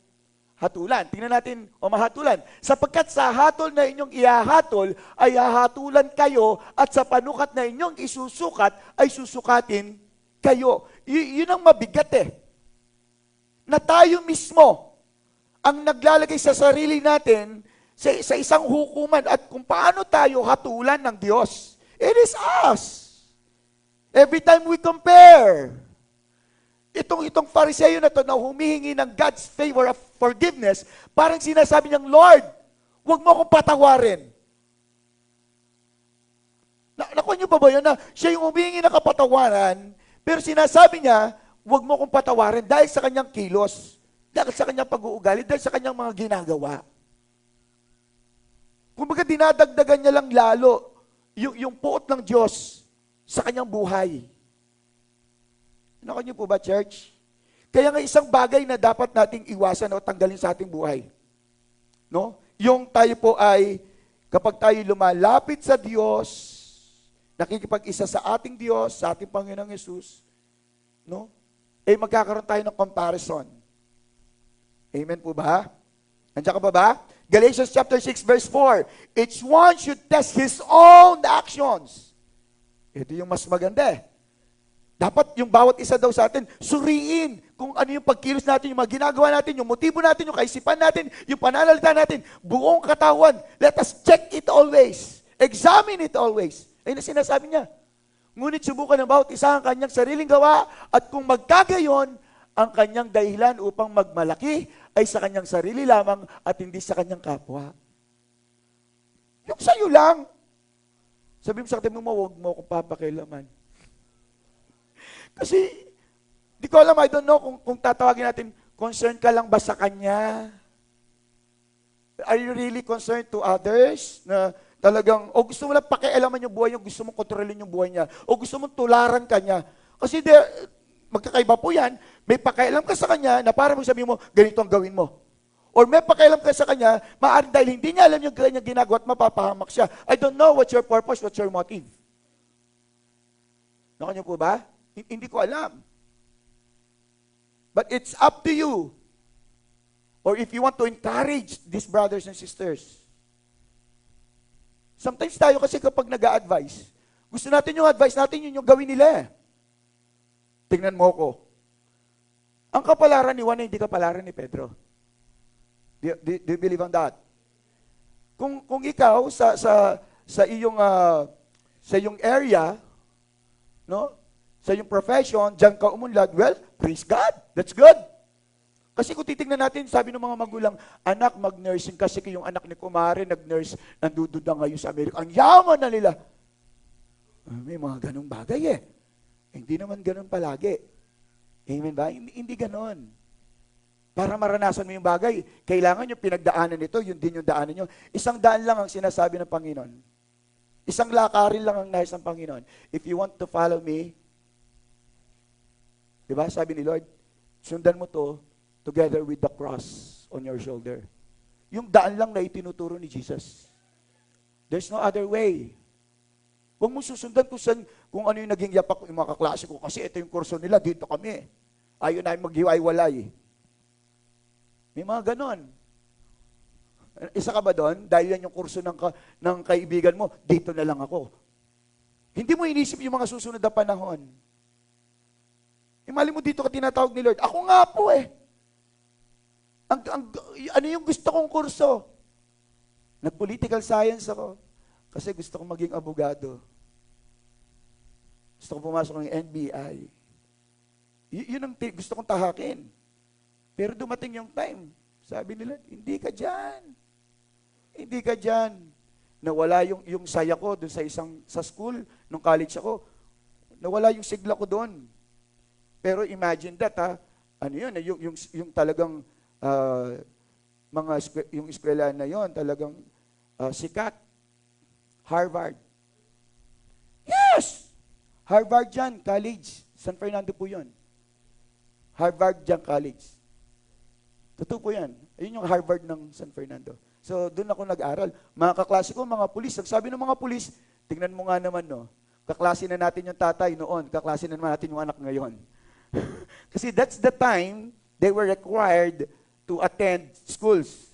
hatulan. Tingnan natin, mahatulan. Sapagkat sa hatol na inyong ihahatol, ay hahatulan kayo, at sa panukat na inyong isusukat, ay susukatin kayo. Yun ang mabigat na tayo mismo ang naglalagay sa sarili natin sa isang hukuman at kung paano tayo hatulan ng Diyos. It is us. Every time we compare, itong Fariseo na to na humihingi ng God's favor of forgiveness, parang sinasabi niyang, Lord, huwag mo akong patawarin. Nakuha niyo pa ba yun na siya yung humihingi ng kapatawaran, pero sinasabi niya, huwag mo akong patawarin dahil sa kanyang kilos, dahil sa kanyang pag-uugali, dahil sa kanyang mga ginagawa. Kumbaga dinadagdagan niya lang lalo yung puot ng Diyos sa kanyang buhay. Nakuha niyo po ba, church? Kaya nga isang bagay na dapat nating iwasan o tanggalin sa ating buhay. No? Yung tayo po ay, kapag tayo lumalapit sa Diyos, nakikipag-isa sa ating Diyos, sa ating Panginoong Yesus, no? Magkakaroon tayo ng comparison. Amen po ba? Nandiyan ka ba? Galatians chapter 6 verse 4, each one should test his own actions. Ito yung mas maganda Dapat yung bawat isa daw sa atin, suriin kung ano yung pagkilos natin, yung mga ginagawa natin, yung motibo natin, yung kaisipan natin, yung pananalita natin, buong katawan. Let us check it always. Examine it always. Ayun na sinasabi niya. Ngunit subukan ng bawat isa ang kanyang sariling gawa at kung magkagayon, ang kanyang dahilan upang magmalaki ay sa kanyang sarili lamang at hindi sa kanyang kapwa. Yung sa'yo lang. Sabi mo sa katabi mo, huwag mo akong papakilaman. Kasi, di ko alam, I don't know kung tatawagin natin, concerned ka lang ba sa kanya? Are you really concerned to others? Na talagang, o gusto mo lang pakialaman yung buhay niya, gusto mong kontrolin yung buhay niya, o gusto mong tularan ka niya. Kasi magkakaiba po yan, may pakialam ka sa kanya na para mong sabihin mo, ganito ang gawin mo. Or may pakialam ka sa kanya, maaaring dahil hindi niya alam yung kanyang ginagawa at mapapahamak siya. I don't know what's your purpose, what's your motive. Naku niyo po ba? Hindi ko alam. But it's up to you. Or if you want to encourage these brothers and sisters. Sometimes tayo kasi kapag nag-a-advise, gusto natin yung advice natin, yun yung gawin nila. Tingnan mo ko. Ang kapalaran ni Juan, hindi kapalaran ni Pedro. Do you believe on that? Kung ikaw sa iyong area, no? Sa iyong profession, diyan ka umunlad, well, praise God. That's good. Kasi kung titingnan natin, sabi ng mga magulang, anak, mag-nursing kasi yung anak ni Kumare, nag-nurse, nandududa ngayon sa Amerika. Ang yaman na nila. May mga ganong bagay Hindi naman ganon palagi. Amen ba? Hindi ganon. Para maranasan mo yung bagay, kailangan yung pinagdaanan nito, yun din yung daanan nyo. Isang daan lang ang sinasabi ng Panginoon. Isang lakarin lang ang nais ng Panginoon. If you want to follow me, di ba, sabi ni Lord, sundan mo to together with the cross on your shoulder. Yung daan lang na itinuturo ni Jesus. There's no other way. Huwag mo susundan kung ano yung naging yapak yung mga kaklase ko. Kasi ito yung kurso nila, dito kami. Ayaw na maghiwalay. May mga ganon. Isa ka ba doon? Dahil yan yung kurso ng kaibigan mo, dito na lang ako. Hindi mo inisip yung mga susunod na panahon. Imali mo dito ka tinatawag ni Lord. Ako nga po eh. Ano yung gusto kong kurso? Nag-political science ako. Kasi gusto kong maging abogado. Gusto kong pumasok ng NBI. Yun ang gusto kong tahakin. Pero dumating yung time. Sabi nila, hindi ka dyan. Hindi ka dyan. Nawala yung saya ko dun sa school, nung college ako. Nawala yung sigla ko doon. Pero imagine that, ha? Ano yun, yung talagang yung eskwela na yon talagang sikat. Harvard. Yes! Harvard yan, college. San Fernando po yun. Harvard yan, college. Totoo po yan. Ayun yung Harvard ng San Fernando. So, doon ako nag-aral. Mga kaklase ko, mga pulis. Ang sabi ng mga pulis, tingnan mo nga naman, no? Kaklase na natin yung tatay noon. Kaklase na naman natin yung anak ngayon. Kasi that's the time they were required to attend schools.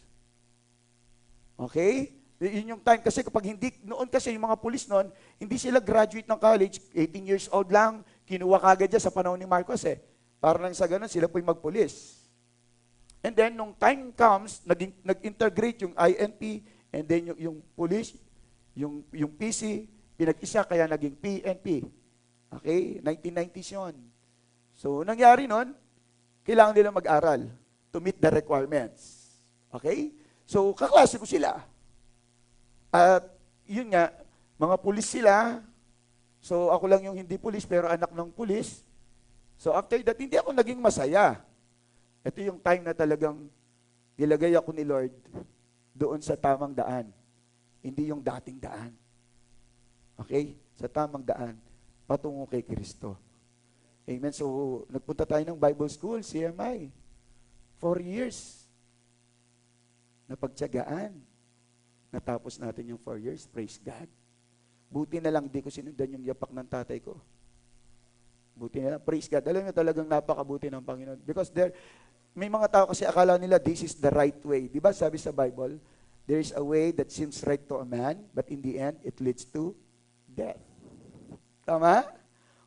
Okay? Yun yung time. Kasi kapag hindi, noon kasi yung mga pulis noon, hindi sila graduate ng college, 18 years old lang, kinuha kagad dyan sa panahon ni Marcos eh. Para lang sa ganun, sila po'y magpulis. And then, nung time comes, nag-integrate yung INP, and then yung police, yung PC, pinag-isa, kaya naging PNP. Okay? 1990s yun. So, nangyari nun, kailangan nila mag-aral to meet the requirements. Okay? So, kaklase ko sila. At, yun nga, mga pulis sila. So, ako lang yung hindi pulis, pero anak ng pulis. So, after that, hindi ako naging masaya. Ito yung time na talagang nilagay ako ni Lord doon sa tamang daan. Hindi yung dating daan. Okay? Sa tamang daan. Patungo kay Kristo. Amen. So, nagpunta tayo ng Bible School, CMI. 4 years. Napagtiyagaan. Natapos natin yung 4 years. Praise God. Buti na lang, di ko sinundan yung yapak ng tatay ko. Buti na lang. Praise God. Alam niyo talagang napakabuti ng Panginoon. Because may mga tao kasi akala nila this is the right way. Di ba sabi sa Bible, there is a way that seems right to a man, but in the end, it leads to death. Tama?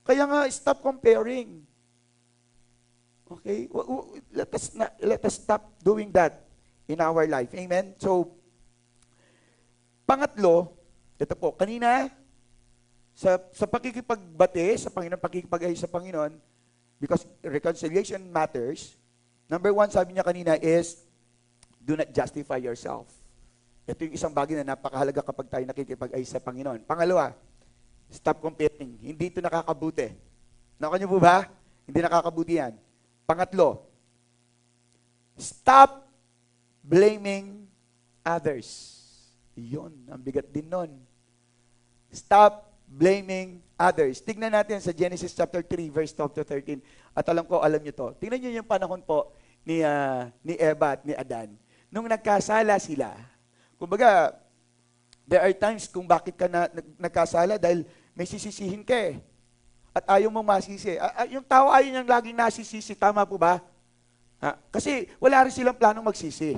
Kaya nga, stop comparing. Okay? Let us stop doing that in our life. Amen? So, pangatlo, ito po, kanina, sa pakikipagbate sa Panginoon, pakikipag-ayos sa Panginoon, because reconciliation matters, number 1, sabi niya kanina is, do not justify yourself. Ito yung isang bagay na napakahalaga kapag tayo nakikipag-ayos sa Panginoon. Pangalawa, stop comparing. Hindi ito nakakabuti. Nakuha niyo po ba? Hindi nakakabuti yan. Pangatlo, stop blaming others. Yun, ang bigat din nun. Stop blaming others. Tignan natin sa Genesis chapter 3, verse 12 to 13. At alam niyo to. Tingnan niyo yung panahon po ni Eva at ni Adan. Nung nagkasala sila, kumbaga, there are times kung bakit ka nagkasala dahil may sisisihin ka eh. At ayaw mong masisi. Yung tao ayaw niyang laging nasisisi. Tama po ba? Kasi wala rin silang planong magsisi.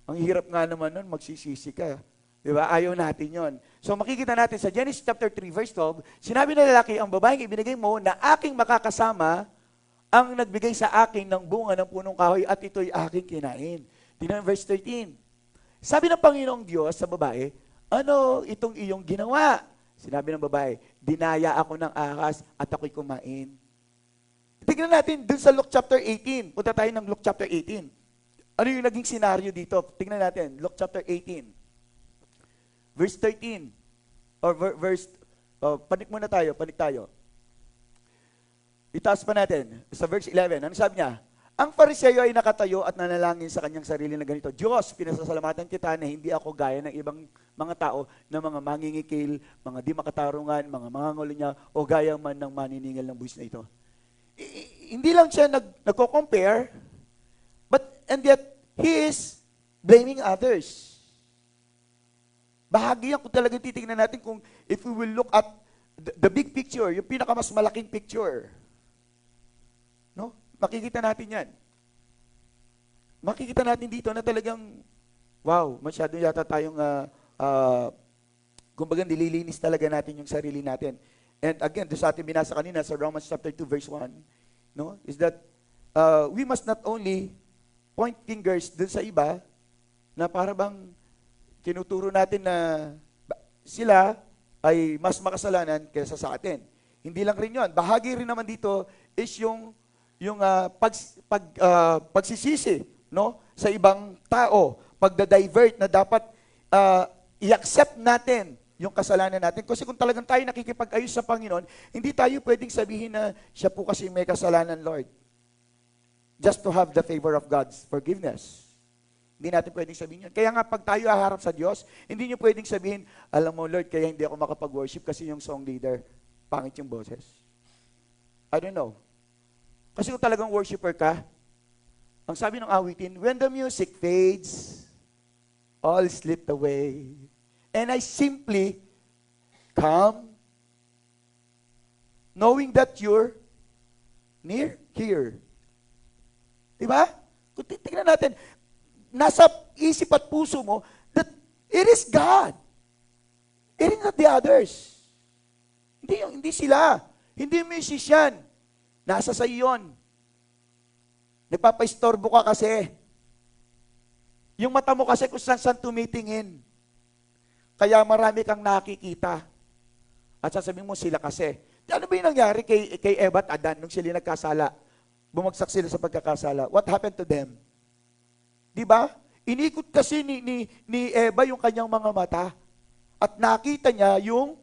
Ang hirap nga naman nun, magsisisi ka. Di ba? Ayaw natin yon. So makikita natin sa Genesis chapter 3, verse 12, sinabi ng lalaki, ang babaeng ibinigay mo na aking makakasama ang nagbigay sa akin ng bunga ng punong kahoy at ito'y aking kinain. Tingnan verse 13. Sabi ng Panginoong Diyos sa babae, ano itong iyong ginawa? Sinabi ng babae, dinaya ako ng ahas at ako'y kumain. Tignan natin dun sa Luke chapter 18. Punta tayo ng Luke chapter 18. Ano yung naging senaryo dito? Tignan natin, Luke chapter 18. Verse 13. Panik muna tayo, panik tayo. Itaas pa natin. Sa verse 11, ano sabi niya? Ang Fariseo ay nakatayo at nanalangin sa kanyang sarili na ganito, Diyos, pinasasalamatan kita na hindi ako gaya ng ibang mga tao na mga mangingikil, mga di makatarungan, mga mangangulinya, o gaya man ng maniningil ng buwis na ito. Hindi lang siya nagko-compare, and yet, he is blaming others. Bahagi yan kung talagang titingnan natin kung if we will look at the big picture, yung pinakamas malaking picture. No? Makikita natin yan. Makikita natin dito na talagang, wow, masyado yata tayong, kumbaga nililinis talaga natin yung sarili natin. And again, doon sa ating binasa kanina sa Romans chapter 2 verse 1, no, is that we must not only point fingers dun sa iba na para bang tinuturo natin na sila ay mas makasalanan kaysa sa atin. Hindi lang rin yun. Bahagi rin naman dito is yung pagsisisi, no, sa ibang tao, pagda-divert na dapat i-accept natin yung kasalanan natin. Kasi kung talagang tayo nakikipag-ayos sa Panginoon, hindi tayo pwedeng sabihin na siya po kasi may kasalanan, Lord. Just to have the favor of God's forgiveness. Hindi natin pwedeng sabihin yun. Kaya nga, pag tayo haharap sa Diyos, hindi nyo pwedeng sabihin, alam mo, Lord, kaya hindi ako makapag-worship kasi yung song leader, pangit yung boses. I don't know. Kasi kung talagang worshiper ka, ang sabi ng awitin, when the music fades, all slipped away. And I simply come, knowing that you're near here. Diba? Kung titignan natin, nasa isip at puso mo that it is God. It is not the others. Hindi sila. Hindi musician. Nasa sa iyon. Nagpapaistorbo ka kasi. Yung mata mo kasi kung saan tumitingin. Kaya marami kang nakikita. At sasabihin mo sila kasi. Ano ba yung nangyari kay Eva at Adan nung sila nagkasala? Bumagsak sila sa pagkakasala. What happened to them? Di ba? Inikot kasi ni Eva yung kanyang mga mata. At nakita niya yung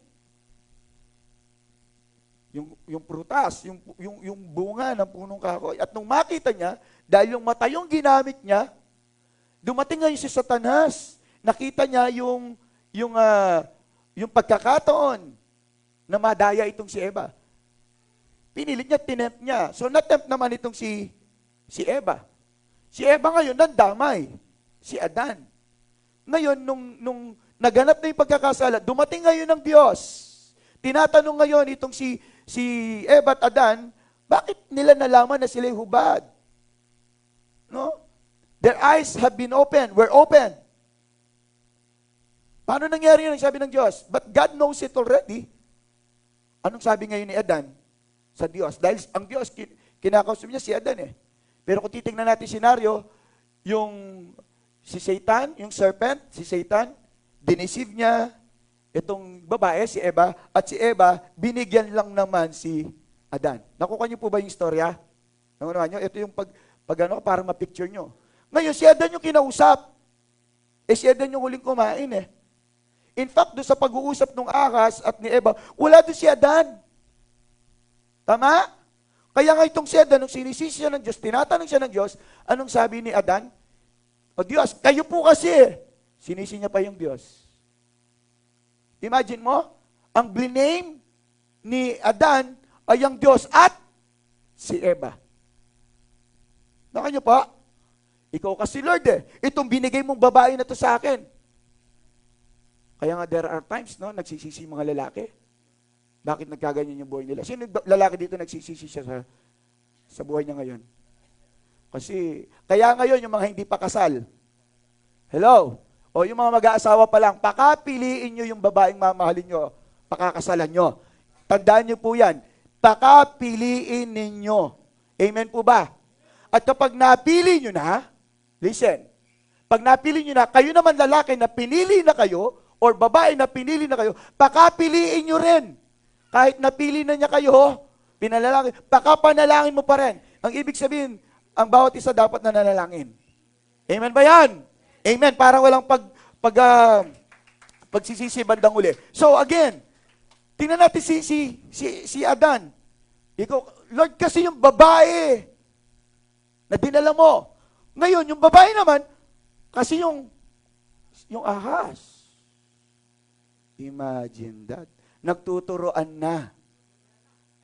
prutas, yung bunga ng punong kahoy. At nung makita niya, dahil yung mata yung ginamit niya, dumating ngayon si Satanas. Nakita niya yung pagkakataon na madaya itong si Eva. Pinilit niya, tinempt niya. So, natempt naman itong si Eva. Si Eva ngayon, nandamay. Si Adan. Ngayon, nung naganap na yung pagkakasala, dumating ngayon ng Diyos. Tinatanong ngayon itong si Eva at Adan, bakit nila nalaman na sila hubad? No? Their eyes have been opened. Were open. Paano nangyari yun? Sabi ng Diyos. But God knows it already. Anong sabi ngayon ni Adan? Sa Diyos. Dahil ang Diyos, kinakausap niya si Adan eh. Pero kung titingnan natin senaryo, yung si Satan, yung serpent, si Satan, diniceive niya itong babae, si Eva, at si Eva, binigyan lang naman si Adan. Nakuha niyo po ba yung istorya? Nakuha niyo? Ito yung para ma-picture niyo. Ngayon, si Adan yung kinausap. Si Adan yung huling kumain eh. In fact, doon sa pag-uusap ng Ahas at ni Eva, wala doon si Adan. Tama? Kaya nga itong si Adan, nung sinisisi siya ng Diyos, tinatanong siya ng Diyos, anong sabi ni Adan? O Diyos, kayo po kasi. Sinisi niya pa yung Diyos. Imagine mo, ang blame ni Adan ay ang Diyos at si Eva. Naka niyo pa? Ikaw kasi Lord eh. Itong binigay mong babae na to sa akin. Kaya nga there are times, no, nagsisisi mga lalaki. Bakit nagkaganyan yung buhay nila? Sino lalaki dito nagsisisi siya sa buhay niya ngayon? Kasi, kaya ngayon yung mga hindi pa kasal. Hello? O yung mga mag-aasawa pa lang, pakapiliin nyo yung babaeng mamahalin nyo, pakakasalan nyo. Tandaan nyo po yan. Pakapiliin ninyo. Amen po ba? At kapag napili nyo na, listen, pag napili nyo na, kayo naman lalaki na pinili na kayo, or babae na pinili na kayo, pakapiliin nyo rin. Kahit napili na niya kayo, pinalalangin, pakapanalangin mo pa rin. Ang ibig sabihin, ang bawat isa dapat na nanalangin. Amen ba yan? Amen. Para walang pagsisisi bandang uli. So again, tingnan natin si Adan. Ikaw, Lord, kasi yung babae na dinala mo. Ngayon, yung babae naman, kasi yung ahas. Imagine that. Nagtuturoan na.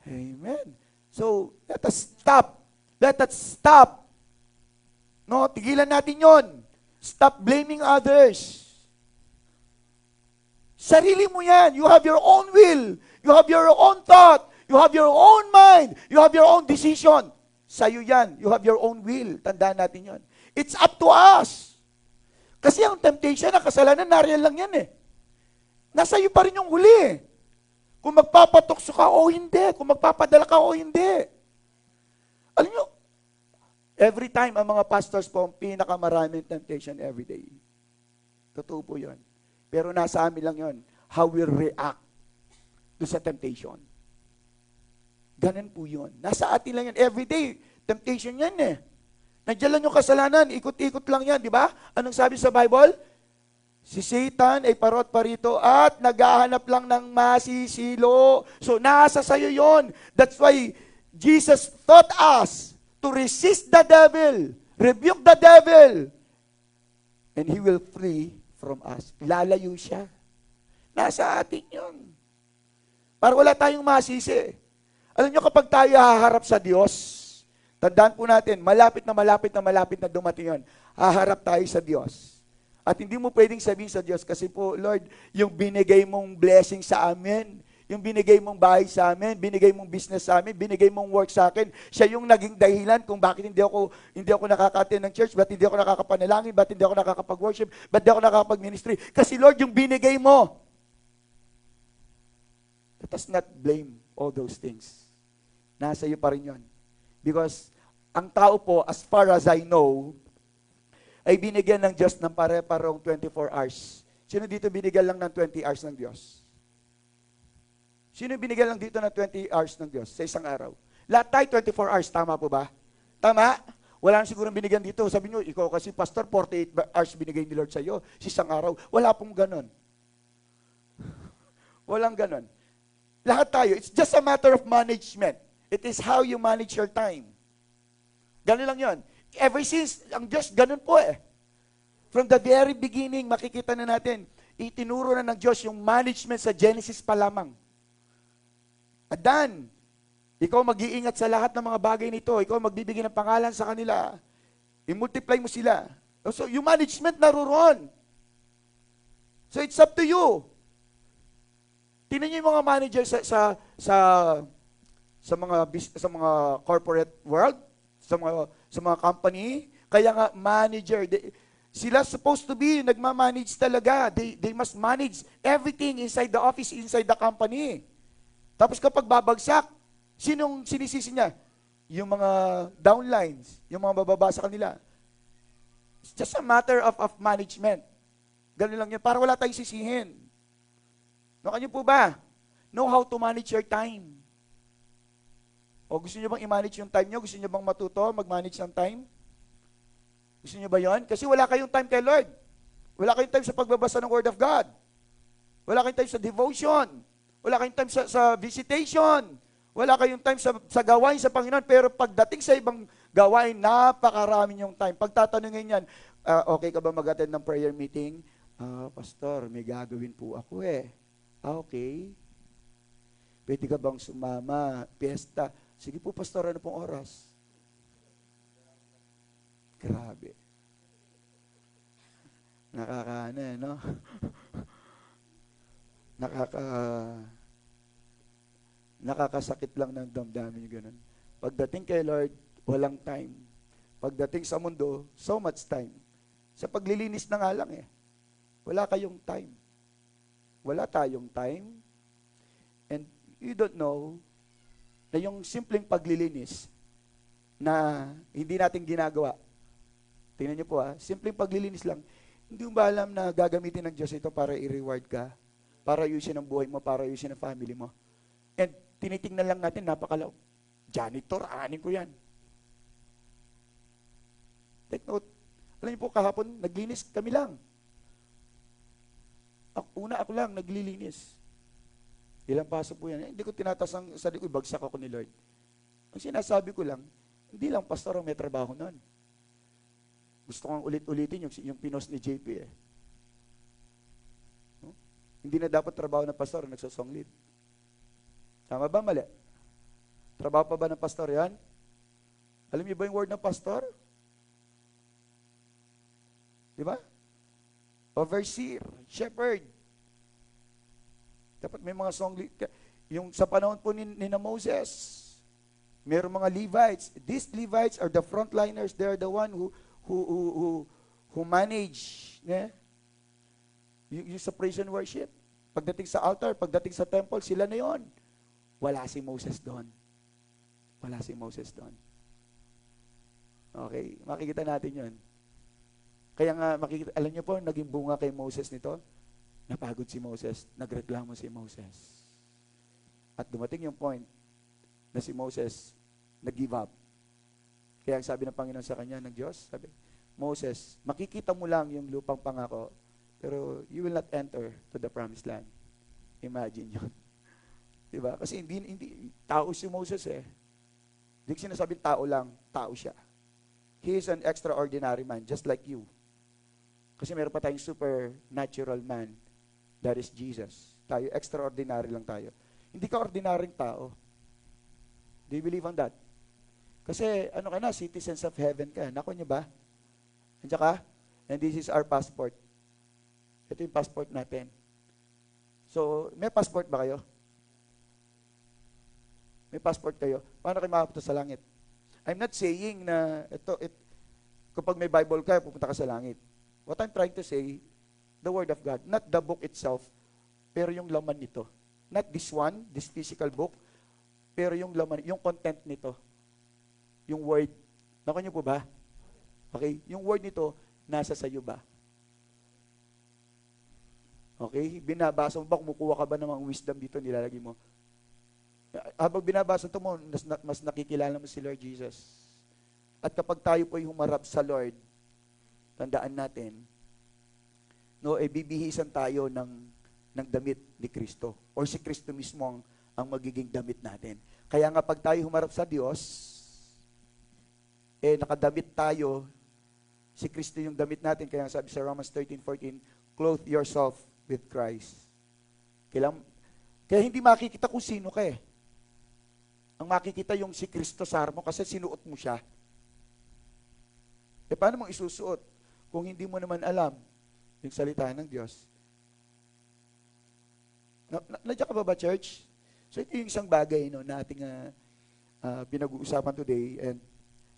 Amen. So, let us stop. Let us stop. No, tigilan natin yon. Stop blaming others. Sarili mo yan. You have your own will. You have your own thought. You have your own mind. You have your own decision. Sa'yo yan. You have your own will. Tandaan natin yon. It's up to us. Kasi ang temptation, ang kasalanan, nariyan lang yan eh. Nasa iyo pa rin yung huli eh. Kung magpapatukso ka o hindi. Kung magpapadala ka o hindi. Alam nyo, every time ang mga pastors po, ang pinakamaraming temptation every day. Totoo po yun. Pero nasa amin lang yun. How we react to sa temptation. Ganun po yun. Nasa atin lang yan. Every day, temptation yan eh. Nandiyan lang yung kasalanan. Ikot-ikot lang yan, di ba? Anong sabi sa Bible? Si Satan ay parot parito at naghahanap lang ng masisilo. So, nasa sayo yon. That's why Jesus taught us to resist the devil, rebuke the devil, and he will flee from us. Lalayo siya. Nasa atin yun. Para wala tayong masisi. Alam nyo, kapag tayo haharap sa Diyos, tandaan po natin, malapit na dumating yun. Haharap tayo sa Diyos. At hindi mo pwedeng sabihin sa Diyos, kasi po, Lord, yung binigay mong blessing sa amin, yung binigay mong bahay sa amin, binigay mong business sa amin, binigay mong work sa akin, siya yung naging dahilan kung bakit hindi ako nakaka-attend ng church, ba't hindi ako nakakapanalangin, ba't hindi ako nakakapag-worship, ba't hindi ako nakakapag-ministry. Kasi Lord, yung binigay mo. Let us not blame all those things. Nasa iyo pa rin yun. Because ang tao po, as far as I know, ay binigyan ng Diyos ng pare-parong 24 hours. Sino dito binigyan lang ng 20 hours ng Diyos? Sino binigyan lang dito ng 20 hours ng Diyos sa isang araw? Lahat tayo 24 hours, tama po ba? Tama? Wala nang sigurong binigyan dito. Sabi nyo, ikaw kasi pastor, 48 hours binigay ni Lord sa iyo sa isang araw. Wala pong ganon. Walang ganon. Lahat tayo, it's just a matter of management. It is how you manage your time. Ganun lang yon. Ever since, ang Diyos, ganun po eh. From the very beginning, makikita na natin, itinuro na ng Diyos yung management sa Genesis pa lamang. Adan, ikaw mag-iingat sa lahat ng mga bagay nito. Ikaw magbibigay ng pangalan sa kanila. I-multiply mo sila. So, yung management naroon. So, it's up to you. Tingnan niyo yung mga manager sa mga corporate world, sa mga company, kaya nga manager, sila supposed to be nagma-manage talaga. They must manage everything inside the office, inside the company. Tapos kapag babagsak, sinong sinisisi niya? Yung mga downlines, yung mga bababa sa kanila. It's just a matter of management. Ganun lang yun. Para wala tayong sisihin. No, kanyo po ba? Know how to manage your time. O gusto niyo bang i-manage yung time niyo? Gusto niyo bang matuto, mag-manage ng time? Gusto niyo ba yon? Kasi wala kayong time kay Lord. Wala kayong time sa pagbabasa ng Word of God. Wala kayong time sa devotion. Wala kayong time sa visitation. Wala kayong time sa gawain sa Panginoon. Pero pagdating sa ibang gawain, napakarami yung time. Pagtatanungin yan, okay ka ba mag-attend ng prayer meeting? Pastor, may gagawin po ako eh. Okay. Pwede ka bang sumama? Fiesta. Sige po, pastor, ano pong oras? Grabe. No? Nakakasakit lang ng damdamin yung ganun. Pagdating kay Lord, walang time. Pagdating sa mundo, so much time. Sa paglilinis na nga lang eh. Wala kayong time. Wala tayong time. And you don't know na yung simpleng paglilinis na hindi natin ginagawa. Tingnan niyo po simpleng paglilinis lang. Hindi mo ba alam na gagamitin ng Diyos ito para i-reward ka? Para ayusin ang buhay mo, para ayusin ang family mo. And tinitingnan lang natin, napakalaw. Janitor, anin ko yan. Take note. Alam niyo po, kahapon, naglinis kami lang. Ako lang, naglilinis. Ilang paso po yan. Hindi ko tinatas ang sarili ko, bagsak ako ni Lord. Ang sinasabi ko lang, Hindi lang pastor ang may trabaho nun. Gusto kong ulit-ulitin yung pinos ni JP eh. No? Hindi na dapat trabaho ng pastor ang nagsasong lead. Tama ba? Mali? Trabaho pa ba ng pastor yan? Alam niyo ba yung word ng pastor? Di ba? Overseer, shepherd. Dapat may mga song lead. Yung sa panahon po ni Moses, mayroong mga Levites. These Levites are the frontliners. They are the one who manage yung sa praise and worship. Pagdating sa altar, pagdating sa temple, sila na yon. Wala si Moses doon. Wala si Moses doon. Okay, makikita natin yon. Kaya nga, makikita, alam niyo po, naging bunga kay Moses nito, napagod si Moses, nagreklamo si Moses. At dumating yung point na si Moses nag-give up. Kaya ang sabi ng Panginoon sa kanya, ng Diyos, sabi, Moses, makikita mo lang yung lupang pangako, pero you will not enter to the promised land. Imagine yun. Diba? Kasi hindi tao si Moses eh. Hindi sinasabing tao lang, tao siya. He is an extraordinary man, just like you. Kasi meron pa tayong supernatural man, that is Jesus. Tayo, extraordinary lang tayo. Hindi ka ordinaryong tao. Do you believe on that? Kasi, ano ka na, citizens of heaven ka. Nako niyo ba? Andiyan ka? And this is our passport. Ito yung passport natin. So, may passport ba kayo? May passport kayo? Paano kayo makapunta sa langit? I'm not saying na, kapag may Bible ka, pupunta ka sa langit. What I'm trying to say, the Word of God, not the book itself, pero yung laman nito. Not this one, this physical book, pero yung laman, yung content nito. Yung word. Nako niyo po ba? Okay? Yung word nito, nasa sayo ba? Okay? Binabasa mo ba? Kumukuha ka ba ng mga wisdom dito, nilalagay mo? Habang binabasa ito mo, mas nakikilala mo si Lord Jesus. At kapag tayo po ay humarap sa Lord, tandaan natin, no, bibihisan tayo ng damit ni Kristo. Or si Kristo mismo ang magiging damit natin. Kaya nga pag tayo humarap sa Diyos, nakadamit tayo, si Kristo yung damit natin, kaya sabi sa Romans 13:14, clothe yourself with Christ. Kaya hindi makikita kung sino ka eh. Ang makikita yung si Kristo sa harap mo kasi sinuot mo siya. Paano mong isusuot kung hindi mo naman alam yung salita ng Diyos? Nandiyan ka ba, church? So ito yung isang bagay na ating pinag-uusapan today, and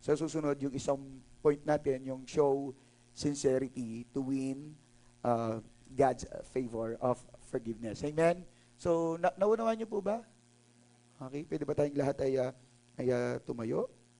sa susunod, yung isang point natin, yung show sincerity to win God's favor of forgiveness. Amen? So, naunawaan niyo po ba? Okay, pwede ba tayong lahat ay tumayo?